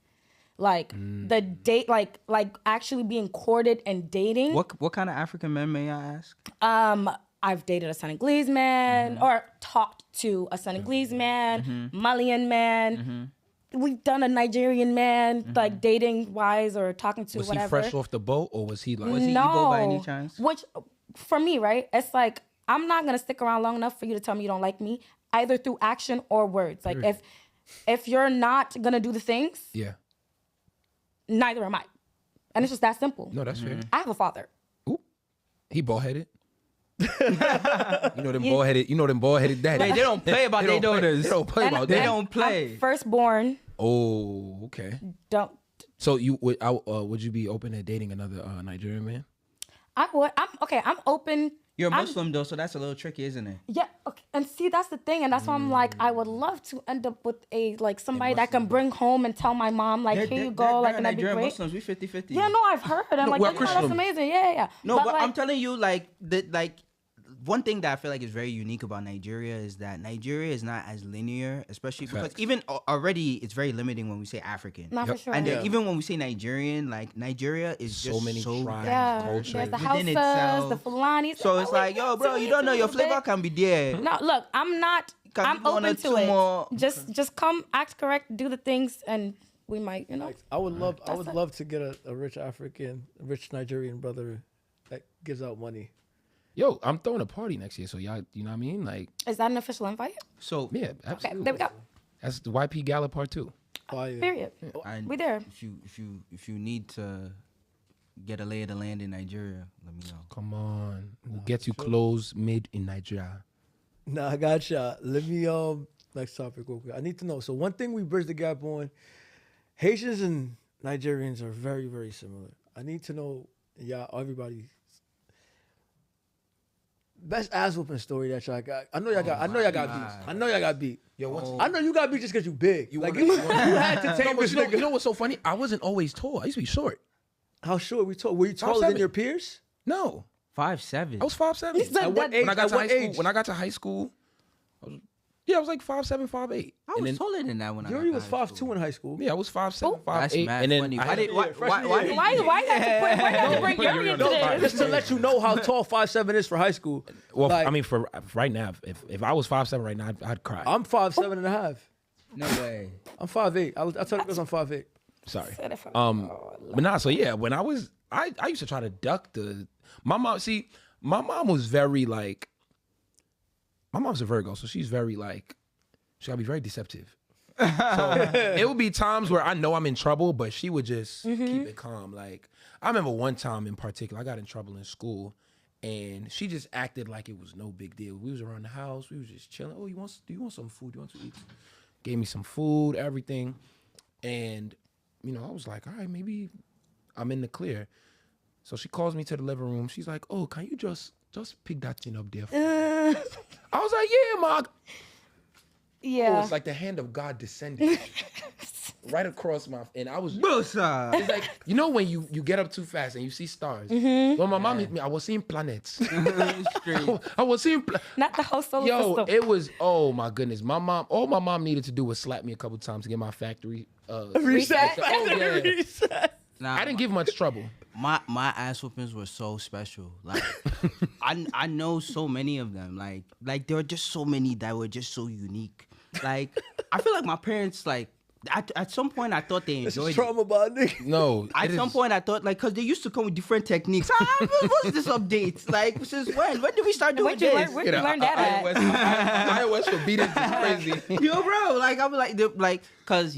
B: Like the date, like actually being courted and dating.
C: What kind of African men, may I ask?
B: I've dated a Senegalese man or talked to a Senegalese man, Malian man. We've done a Nigerian man, like dating wise or talking to
E: Was
B: whatever.
E: he fresh off the boat, or was he like?
C: Was he Igbo by any chance?
B: Which, for me, right? It's like I'm not gonna stick around long enough for you to tell me you don't like me, either through action or words. Like if you're not gonna do the things,
E: Yeah.
B: neither am I, and it's just that simple.
E: No, that's fair.
B: I have a father.
E: Ooh. He bald headed. You know them bald headed. You know them bald headed daddies.
C: They don't play about their daughters.
E: They don't play
B: And-
E: about
C: They
E: that.
C: don't play.
B: I'm firstborn.
E: Oh, okay.
B: Don't.
E: So you would you be open to dating another Nigerian man?
B: I would. I'm okay. I'm open.
C: You're a
B: I'm-
C: Muslim though, so that's a little tricky, isn't it?
B: Yeah, okay. And see, that's the thing, and that's why I'm like, I would love to end up with somebody that can bring home and tell my mom, like, here you go, like, and that'd be
C: Nigerian
B: great.
C: Muslims, we 50-50.
B: Yeah, no, I've heard. I'm like,
E: we're
B: that's
E: Christian.
B: amazing. Yeah.
C: No, but
B: like,
C: I'm telling you, one thing that I feel like is very unique about Nigeria is that Nigeria is not as linear, especially because even already it's very limiting when we say African.
B: not for sure.
C: And then even when we say Nigerian, like Nigeria is
E: So
C: just
E: many
C: so
E: tribes,
B: yeah,
E: culture.
B: there's the
C: within
B: Hausas,
C: itself.
B: the Fulanis.
C: So it's like, yo, bro, you don't know your flavor can be there.
B: No, look, I'm not.
C: Can
B: I'm
C: be one or
B: open to
C: two
B: it.
C: more.
B: Just come, act correct, do the things, and we might,
A: I would love to get a rich Nigerian brother that gives out money.
E: Yo, I'm throwing a party next year, so y'all, you know what I mean? Like,
B: Is that an official invite?
C: So
E: yeah,
B: Okay,
E: absolutely.
B: there we go.
E: That's the YP Gala Part 2.
A: Fire.
B: Period.
C: and
B: We there.
C: if you need to get a lay of the land in Nigeria, let me know.
E: Come on, we'll get you clothes made in Nigeria.
A: Nah, I got you. Let me next topic real quick. I need to know. So one thing we bridge the gap on, Haitians and Nigerians are very, very similar. I need to know, everybody. Best ass whooping story that y'all got. I know y'all got beat. I know y'all got beat.
E: Yo,
A: I know you got beat just because you big. You
E: wanna-
A: you had to take this
E: you
A: nigga.
E: know what's so funny? I wasn't always tall. I used to be short.
A: How short we talk? Were you taller than
E: 5'7".
A: your peers?
E: No,
C: 5'7".
E: I was 5'7".
B: He said
A: At what
B: that-
A: age?
E: When I got
A: At
E: to
A: what
E: high school,
A: age?
E: when I got to high school, I was like 5'7", 5'8".
C: I was taller than that when I
A: Yuri
C: got
A: was
C: to high
A: 5'2"
C: school.
A: in high school.
E: Yeah, I was 5'7",
C: That's
E: 5'8",
C: mad
E: and then
C: funny.
E: I
C: Why
E: had
C: did
A: freshman year.
B: Why not bring Yuri into this?
A: Just to let you know how tall 5'7" is for high school.
E: well,
A: Like,
E: I mean, for right now, if I was 5'7" right now, I'd cry.
A: I'm 5'7" and a half.
C: No way.
A: I'm 5'8". I'll tell you because I'm 5'8".
E: Sorry.
B: Said it for-
E: But nah, so yeah, when I used to try to duck my mom. See, my mom was very like, my mom's a Virgo, so she's very like, she gotta be very deceptive. So it would be times where I know I'm in trouble, but she would just keep it calm. Like, I remember one time in particular, I got in trouble in school, and she just acted like it was no big deal. We was around the house, we was just chilling. Oh, do you want some food? Do you want to eat? Gave me some food, everything, and I was like, all right, maybe I'm in the clear. So she calls me to the living room. She's like, oh, can you just pick that thing up there for me? I was like, yeah, Ma.
B: Yeah.
E: It's like the hand of God descended right across and I was.
C: Bosa.
E: It's like, when you get up too fast and you see stars. When my mom hit me, I was seeing planets.
C: Straight.
E: I was seeing.
B: Not the whole solar
E: Yo,
B: system.
E: it was. Oh my goodness, all my mom needed to do was slap me a couple times to get my factory.
B: Reset.
E: Oh, yeah.
A: Reset.
C: Nah,
E: I didn't give much trouble.
C: my ass whoopings were so special. Like I know so many of them. Like there were just so many that were just so unique. Like I feel like my parents at some point I thought they
A: This
C: enjoyed
A: is
C: it.
A: trauma bonding.
E: No.
C: At some point I thought because they used to come with different techniques. What's this update? Like since when? When did we start doing
B: Where'd you
C: this?
B: learn that at?
E: iOS for beatings is crazy.
C: Yo, bro, I'm cause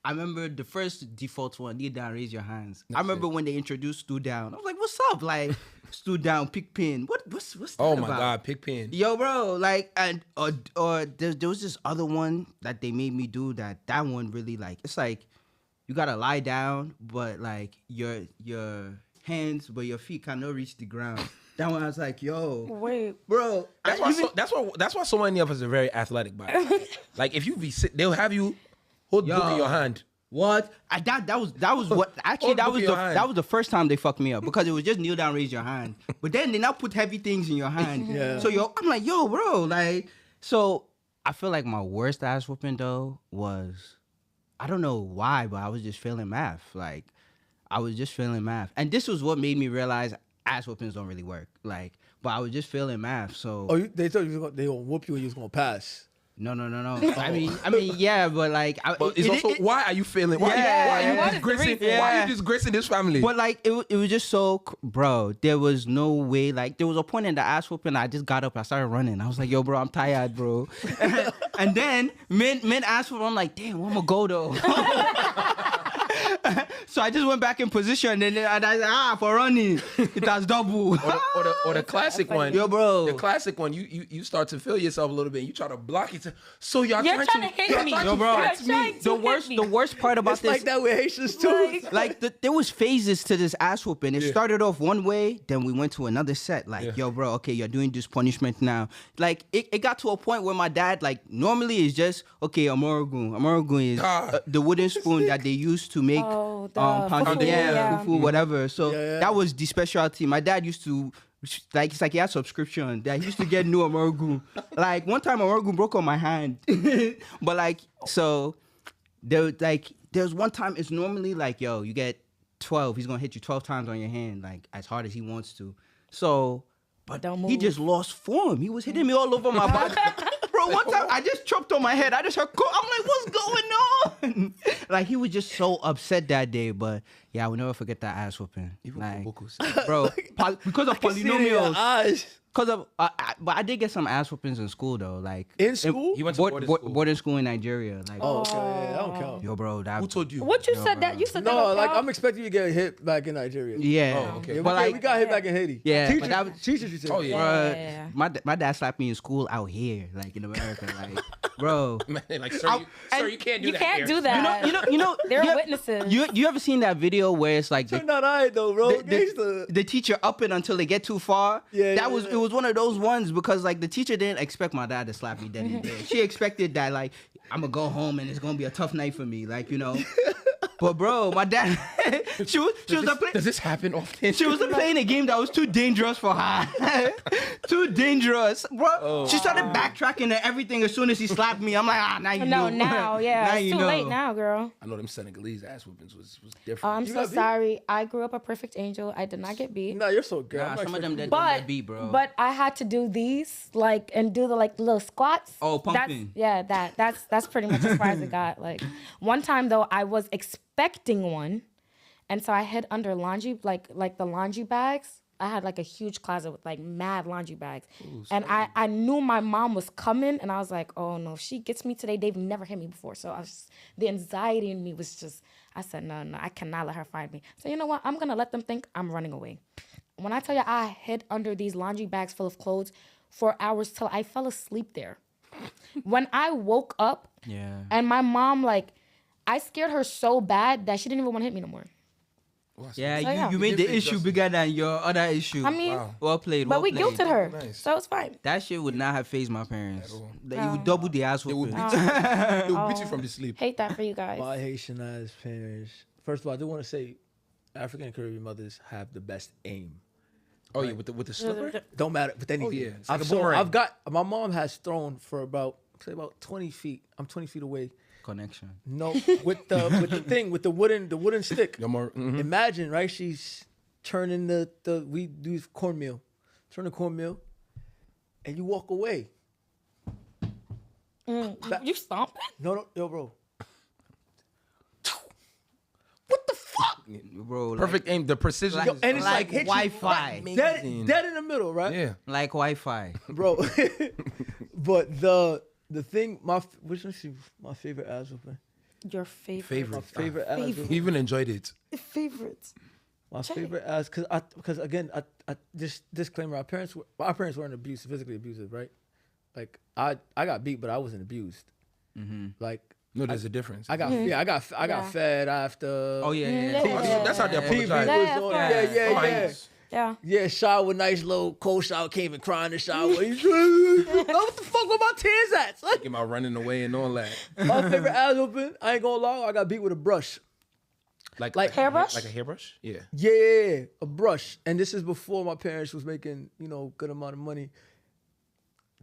C: I remember the first default one, kneel down, raise your hands. I remember when they introduced stood down. I was like, what's up? Like, stood down, pick pin. What's that
E: Oh my
C: about?
E: God, pick pin.
C: Yo, bro, or there was this other one that they made me do that one really it's like you gotta lie down, but like your hands, but your feet cannot reach the ground. That one I was like, yo,
B: Wait.
C: bro.
E: That's why so many of us are very athletic by it. Like if you be sit, they'll have you hold the book in your hand.
C: What? That was what actually that was the first time they fucked me up because it was just kneel down, raise your hand. But then they now put heavy things in your hand.
A: Yeah.
C: So I'm like, yo, bro, like, so I feel like my worst ass whooping though was, I don't know why, but I was just failing math. Like, I was just failing math, and this was what made me realize ass whoopings don't really work. Like, but I was just failing math. So
A: they thought they gonna whoop you and you was gonna pass.
C: No. I mean, yeah, but like,
E: But it's also why are you failing? Why are you disgracing this family?
C: But like, it was just so, bro. There was no way. Like, there was a point in the ass whooping. I just got up. I started running. I was like, yo, bro, I'm tired, bro. And then men ass whooping. I'm like, damn, I'm gonna go though. So I just went back in position and I for running. It has double.
E: or the classic one.
C: Yo, bro.
E: The classic one, you start to feel yourself a little bit. You try to block it. So you're
B: You're trying to hit me.
C: Yo, bro. The worst part about
A: It's
C: this.
A: like that with Haitians too.
C: There was phases to this ass whooping. It started off one way, then we went to another set. Like, yo, bro, okay, you're doing this punishment now. Like, it got to a point where my dad, like, normally it's just, okay, amorogun. Amorogun is the wooden spoon that they used to make fufu, whatever. So that was the specialty. My dad used to, like, it's like he had subscription that he used to get new amorogun. Like, one time amorogun broke on my hand. But like, so there's one time it's normally like, yo, you get 12, he's gonna hit you 12 times on your hand, like as hard as he wants to. So, but he just lost form. He was hitting me all over my body. Bro, one time I just chopped on my head. I just heard, I'm like, what's going on? Like, he was just so upset that day. But yeah, I will never forget that ass whooping. Like, bro, because of polynomials. But I did get some ass whoopings in school though. Like,
A: in school,
E: he went to
C: boarding school in Nigeria. Like,
A: okay, that don't count.
C: Yo, bro,
E: who told you?
B: What you said bro. That you said
A: no,
B: that
A: like I'm expecting you to get hit back in Nigeria.
C: Yeah.
E: Oh, okay.
A: Yeah,
C: but
A: we got hit back in Haiti.
C: Yeah,
A: teachers you said.
E: Oh yeah.
C: My dad slapped me in school out here, like in America, like, bro.
E: Man, like, sir, you can't do
B: you
E: that.
B: You can't
E: here.
B: do that.
C: You know.
B: There are witnesses.
C: You ever seen that video where it's like
A: You're not alright though, bro.
C: the teacher up it until they get too far?
A: Yeah,
C: it was one of those ones because like the teacher didn't expect my dad to slap me then and there. She expected that like I'm gonna go home and it's gonna be a tough night for me, like, you know. But bro, my dad,
E: Does this happen often?
C: She was playing a game that was too dangerous for her. Too dangerous, bro.
E: Oh.
C: She started backtracking and everything as soon as he slapped me. I'm like, now you know.
B: Now, yeah.
C: Now
B: it's
C: you
B: too
C: know.
B: late now, girl.
E: I know them Senegalese ass whoopings was
B: Oh,
E: different.
B: I'm so sorry. I grew up a perfect angel. I did not get beat.
A: No, you're so good.
C: Nah, some of them did
B: But
C: beat, bro.
B: But I had to do these and do the little squats.
C: Oh, pumping.
B: That's pretty much as far as it got. Like one time though, I was expecting one, and so I hid under laundry like the laundry bags. I had like a huge closet with like mad laundry bags. Ooh, and I knew my mom was coming, and I was like, oh no, if she gets me today, they've never hit me before. So the anxiety in me was just, I said, no, I cannot let her find me. So you know what? I'm gonna let them think I'm running away. When I tell you I hid under these laundry bags full of clothes for hours till I fell asleep there. When I woke up, and my mom, like, I scared her so bad that she didn't even want to hit me no more.
C: You made the issue bigger than your other issue.
B: I mean,
C: well played.
B: But we
C: played.
B: guilted her,
E: Nice.
B: so it's fine.
C: That shit would not have phased my parents. You would double the ass
E: They would
C: whooping.
E: beat you. Beat you from the sleep.
B: Hate that for you guys.
A: My Haitian ass parents. First of all, I do want to say, African and Caribbean mothers have the best aim.
E: Oh yeah, with the slipper.
A: Don't matter with anything.
E: yeah. It's like a boomerang.
A: My mom has thrown for about 20 feet. I'm 20 feet away.
C: Connection.
A: No, with the wooden stick. Imagine, right? She's turning we do cornmeal. Turn the cornmeal, and you walk away.
B: You stomping?
A: No, yo, bro.
E: What the fuck,
C: Bro,
E: perfect aim, the precision,
A: Yo, and it's like hit you
C: Wi-Fi.
A: dead in the middle, right?
E: yeah.
C: Like Wi-Fi.
A: Bro. But the thing, my favorite ass whooping.
B: Your favorite.
A: My favorite ass whooping.
E: He even enjoyed it.
B: Favorites.
A: My favorite ass, because again, I this disclaimer, our parents weren't physically abusive, right? Like I got beat, but I wasn't abused. Like
E: No, there's a difference.
A: I got fed after.
C: Oh yeah.
E: That's how they apologize.
A: TV was on. Yeah.
B: Yeah.
A: Yeah, shower, nice little cold shower, came even crying in the shower. What the fuck where my tears at? Son?
E: Get my running away and all that.
A: My favorite ass whooping, I ain't gonna lie, I got beat with a brush.
E: Like
B: hairbrush?
E: Like a hairbrush? Yeah.
A: Yeah, a brush. And this is before my parents was making, good amount of money.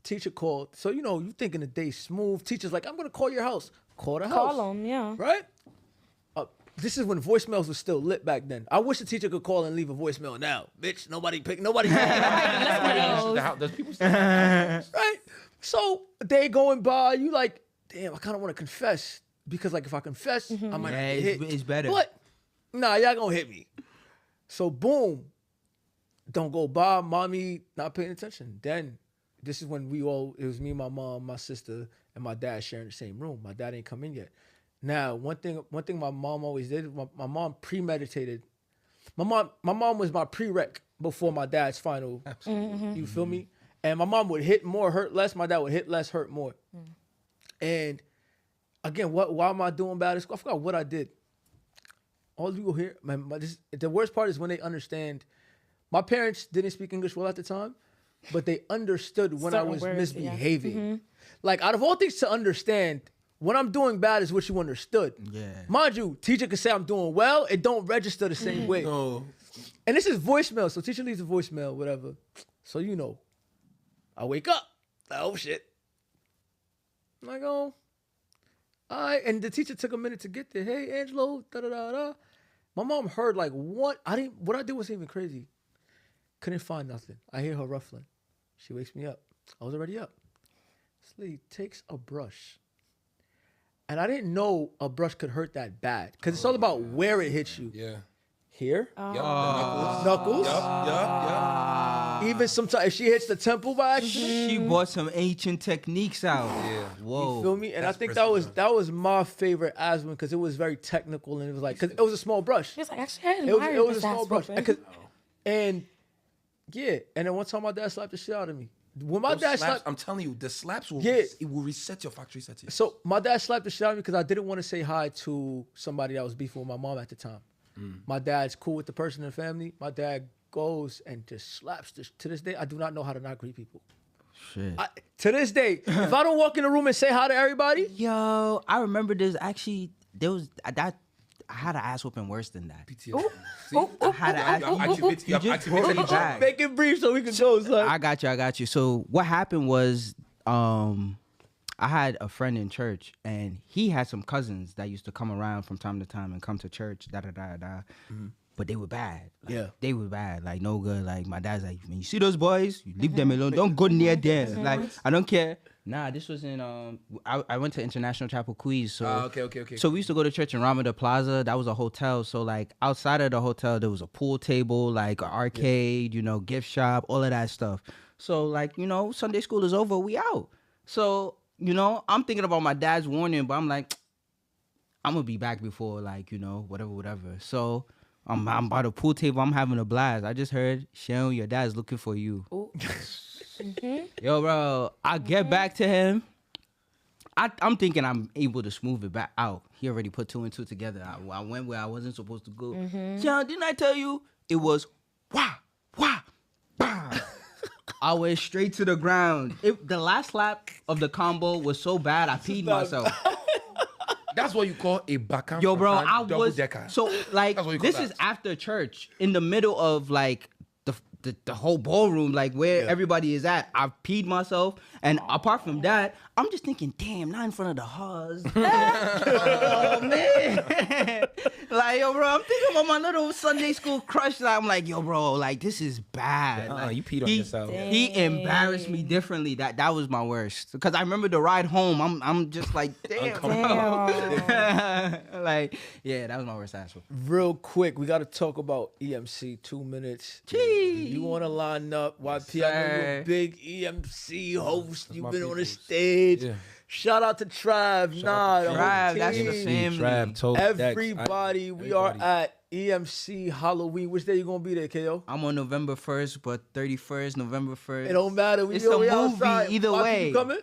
A: Teacher called. So, you thinking the day smooth. Teacher's like, I'm going to call your house. Call the house.
B: Call them, yeah.
A: Right? This is when voicemails was still lit back then. I wish the teacher could call and leave a voicemail now. Bitch, nobody.
E: Does people still
A: Right? So, day going by, you like, damn, I kind of want to confess. Because, like, if I confess, I might get hit.
C: It's better.
A: But, nah, y'all gonna hit me. So, boom. Don't go by, mommy not paying attention. Then, this is when it was me, my mom, my sister, and my dad sharing the same room. My dad ain't come in yet. Now, one thing my mom always did, my mom premeditated. My mom was my prereq before my dad's final.
E: Absolutely.
A: You feel me? And my mom would hit more, hurt less. My dad would hit less, hurt more. And again, why am I doing bad at school? I forgot what I did. All the people here, the worst part is when they understand. My parents didn't speak English well at the time, but they understood when I
B: Certain
A: was
B: words,
A: misbehaving. Like, out of all things to understand, when I'm doing bad is what you understood.
C: Yeah.
A: Mind you, teacher could say I'm doing well, it don't register the same way.
E: No.
A: And this is voicemail, so teacher leaves a voicemail, whatever. So I wake up. Oh shit. I'm like, oh. All right. And the teacher took a minute to get there. Hey, Angelo, da-da-da-da. My mom heard like what I did wasn't even crazy. Couldn't find nothing. I hear her ruffling. She wakes me up. I was already up. This lady takes a brush. And I didn't know a brush could hurt that bad. Because it's all about where it hits you.
E: Yeah.
A: Here.
E: Yup. The
A: Knuckles.
E: Yup.
A: Even sometimes if she hits the temple by accident.
C: She brought some ancient techniques out.
E: Yeah.
C: Whoa.
A: You feel me? And
E: That's
A: I think
E: versatile.
A: that was my favorite asthma because it was very technical and it was like, because it was a small brush.
B: She was like, actually, I
A: It
B: admire
A: was a
B: this
A: small
B: ass
A: brush.
B: whooping.
A: And yeah, and then one time my dad slapped the shit out of me. When my
E: Those
A: dad
E: slaps,
A: slapped,
E: I'm telling you, the slaps will
A: Yeah.
E: it will reset your factory settings.
A: so my dad slapped the shit out of me because I didn't want to say hi to somebody that was beefing with my mom at the time. My dad's cool with the person in the family. My dad goes and just slaps to this day. I do not know how to not greet people.
C: Shit.
A: To this day, if I don't walk in the room and say hi to everybody,
C: Yo, I remember there was that. I had an ass whooping worse than that. I had an ass. You just brought me back.
A: make it brief so we can go. Son.
C: I got you. So what happened was, I had a friend in church, and he had some cousins that used to come around from time to time and come to church. But they were bad. Like,
A: Yeah.
C: they were bad. Like no good. Like my dad's like, when you see those boys, you leave them alone. Don't go near them. Like I don't care. Nah, this was in I went to International Chapel Queens. So
E: Okay.
C: So we used to go to church in Ramada Plaza. That was a hotel. So like outside of the hotel, there was a pool table, like an arcade, gift shop, all of that stuff. So like, Sunday school is over, we out. So, I'm thinking about my dad's warning, but I'm like, I'm gonna be back before like, whatever. So I'm by the pool table, I'm having a blast. I just heard, Sharon, your dad's looking for you. Yo, bro, I get back to him. I'm thinking I'm able to smooth it back out. He already put two and two together. I went where I wasn't supposed to go. Sharon, didn't I tell you? It was wah, wah, bah. I went straight to the ground. The last lap of the combo was so bad, I peed myself.
E: That's what you call a backhand.
C: Yo, bro, I
E: double
C: was
E: decker.
C: so like
E: That's what you call
C: this
E: that.
C: is after church in the middle of like the whole ballroom, like where everybody is at. I peed myself, and apart from that, I'm just thinking, damn, not in front of the huz. Oh man, like yo, bro, I'm thinking about my little Sunday school crush. Like, I'm like, yo, bro, like this is bad. Like,
E: you peed on yourself.
C: He embarrassed me differently. That was my worst. Because I remember the ride home. I'm just like, damn, bro. Like, yeah, that was my worst ass whooping.
A: Real quick, we got to talk about EMC. 2 minutes.
C: Gee.
A: You want to line up? YP, I know
C: sir.
A: you're a big EMC host. You've
E: my
A: been on the
E: peoples.
A: stage.
E: Yeah.
A: Shout out to Tribe.
E: out to
A: the whole
C: Tribe, that's the
A: team.
C: family.
E: Tribe, Toad,
A: Everybody, we are at EMC Halloween. Which day you gonna be there, KO?
C: I'm on November 1st, but 31st, November 1st.
A: It don't matter. We
C: It's a movie
A: outside.
C: either
A: YP,
C: way.
A: You coming?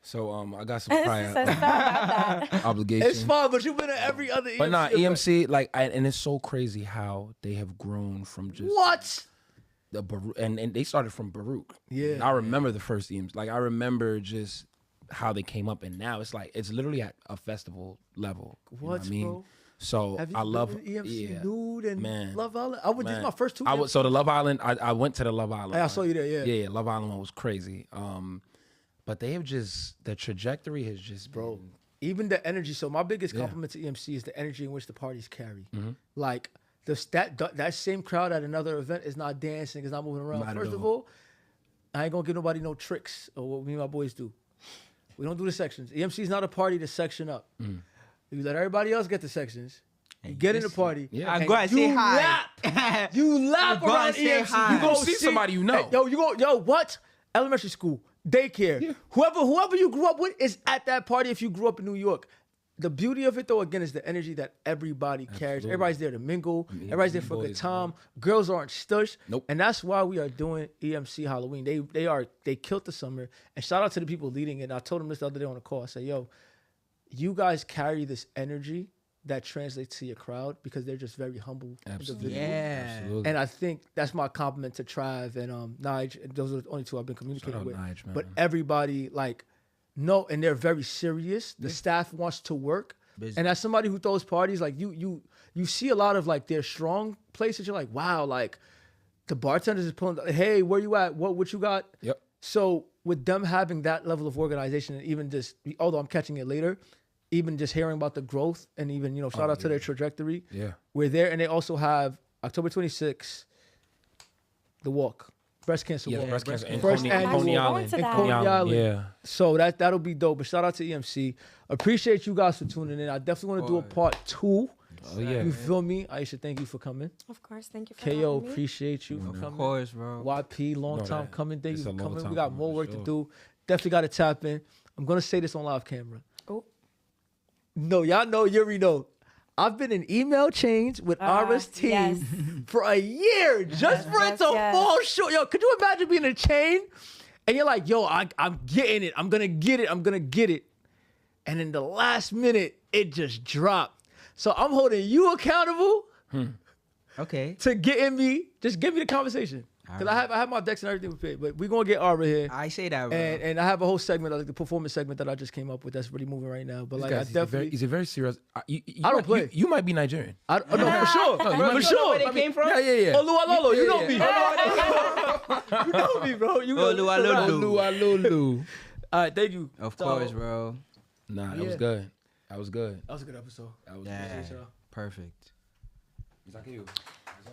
E: So I got some
B: Sorry
E: prior
B: about that.
E: obligations.
A: It's fine, but you've been at every other EMC.
E: But nah,
A: event.
E: EMC and it's so crazy how they have grown from just
A: What?
E: and they started from Baruch.
A: Yeah.
E: And I remember the first EMC. Like I remember just how they came up, and now it's like it's literally at a festival level. You know what I mean?
A: Bro?
E: So
A: Have you
E: I
A: been
E: love
A: to EMC
E: yeah.
A: Nude and
E: Man.
A: Love Island? I went. These are my first two.
E: So the Love Island, I went to the Love Island.
A: Hey, I saw you there. Yeah.
E: Yeah, Love Island one was crazy. But they have just the trajectory has just
A: Bro.
E: been,
A: Even the energy. So my biggest compliment to EMC is the energy in which the parties carry.
E: Mm-hmm.
A: Like that same crowd at another event is not dancing, is not moving around.
E: Not at
A: First of
E: all.
A: all, I ain't gonna give nobody no tricks or what me and my boys do. We don't do the sections. EMC is not a party to section up.
E: Mm.
A: You let everybody else get the sections. You get in the party.
E: Yeah.
C: I
A: and
C: go and say
A: you
C: hi.
A: Lap. You lap
C: You go
A: around
C: and say
A: EMC.
C: hi.
A: You
E: gonna see somebody you know.
A: Hey, yo, what? Elementary school, daycare. Whoever you grew up with is at that party if you grew up in New York. The beauty of it, though, again, is the energy that everybody carries. Everybody's there to mingle. Everybody's there for a good
E: boys,
A: time. Girls aren't stush.
E: Nope.
A: And that's why we are doing EMC Halloween. They killed the summer. And shout out to the people leading it. And I told them this the other day on the call. I said, yo, you guys carry this energy that translates to your crowd because they're just very humble
E: Absolutely.
A: individuals.
C: Yeah.
E: Absolutely.
A: And I think that's my compliment to Trav and Nige. Those are the only two I've been communicating
E: out
A: with.
E: Nige, man.
A: But everybody, like, no, and they're very serious. The staff wants to work.
C: Busy.
A: And as somebody who throws parties, like you see a lot of like their strong places. You're like, wow, like the bartenders is pulling. Hey, where you at? What you got?
E: Yep.
A: So with them having that level of organization, and even just, although I'm catching it later, even just hearing about the growth and even shout out to their trajectory.
E: Yeah.
A: We're there, and they also have October 26th, the walk. Breast cancer
E: Yeah,
A: walk.
E: breast cancer in
A: First
E: Coney,
A: annual.
E: Coney
B: Going
E: Island.
B: to that.
A: Coney Island.
E: Yeah.
A: So that'll be dope. But shout out to EMC. Appreciate you guys for tuning in. I definitely want to do a part 2.
E: Oh yeah.
A: You feel me? Aisha, thank you for coming.
B: Of course, thank you for
A: KO,
B: having me.
A: appreciate you for
C: Of
A: coming.
C: course, bro.
A: YP, long
E: No,
A: time
E: that-
A: coming. Thank
E: it's
A: you
E: a
A: for
E: long
A: coming.
E: time
A: We got
E: coming,
A: more
E: for
A: work to
E: sure.
A: do. Definitely got to tap in. I'm going to say this on live camera.
B: Oh,
A: No, y'all know, you already know. I've been in email chains with Ayra's team
B: yes.
A: for a year just for it to
B: yes.
A: fall short. Yo, could you imagine being in a chain and you're like, yo, I'm getting it. I'm going to get it. I'm going to get it. And in the last minute, it just dropped. So I'm holding you accountable
C: Okay.
A: to getting me. Just give me the conversation. Because I have my decks and everything prepared. But we're going to get Ayra here.
C: I say that, bro.
A: And I have a whole segment, like the performance segment that I just came up with that's really moving right now. But like, I definitely...
E: He's a very serious. You
A: I don't play.
E: You might be Nigerian.
A: no, for sure.
E: No, you
A: for
E: might be-
A: sure.
C: Where they came from?
E: Yeah.
A: Lolo, you know me.
E: Yeah.
A: You know me, bro. You know
C: Lolo.
A: me. All right, thank you.
C: Of
A: So,
C: course, bro.
E: Nah, that
A: Yeah.
E: was good. That was good.
A: That was a good episode.
E: That was
C: Yeah.
E: good.
C: Perfect.
E: It's like you.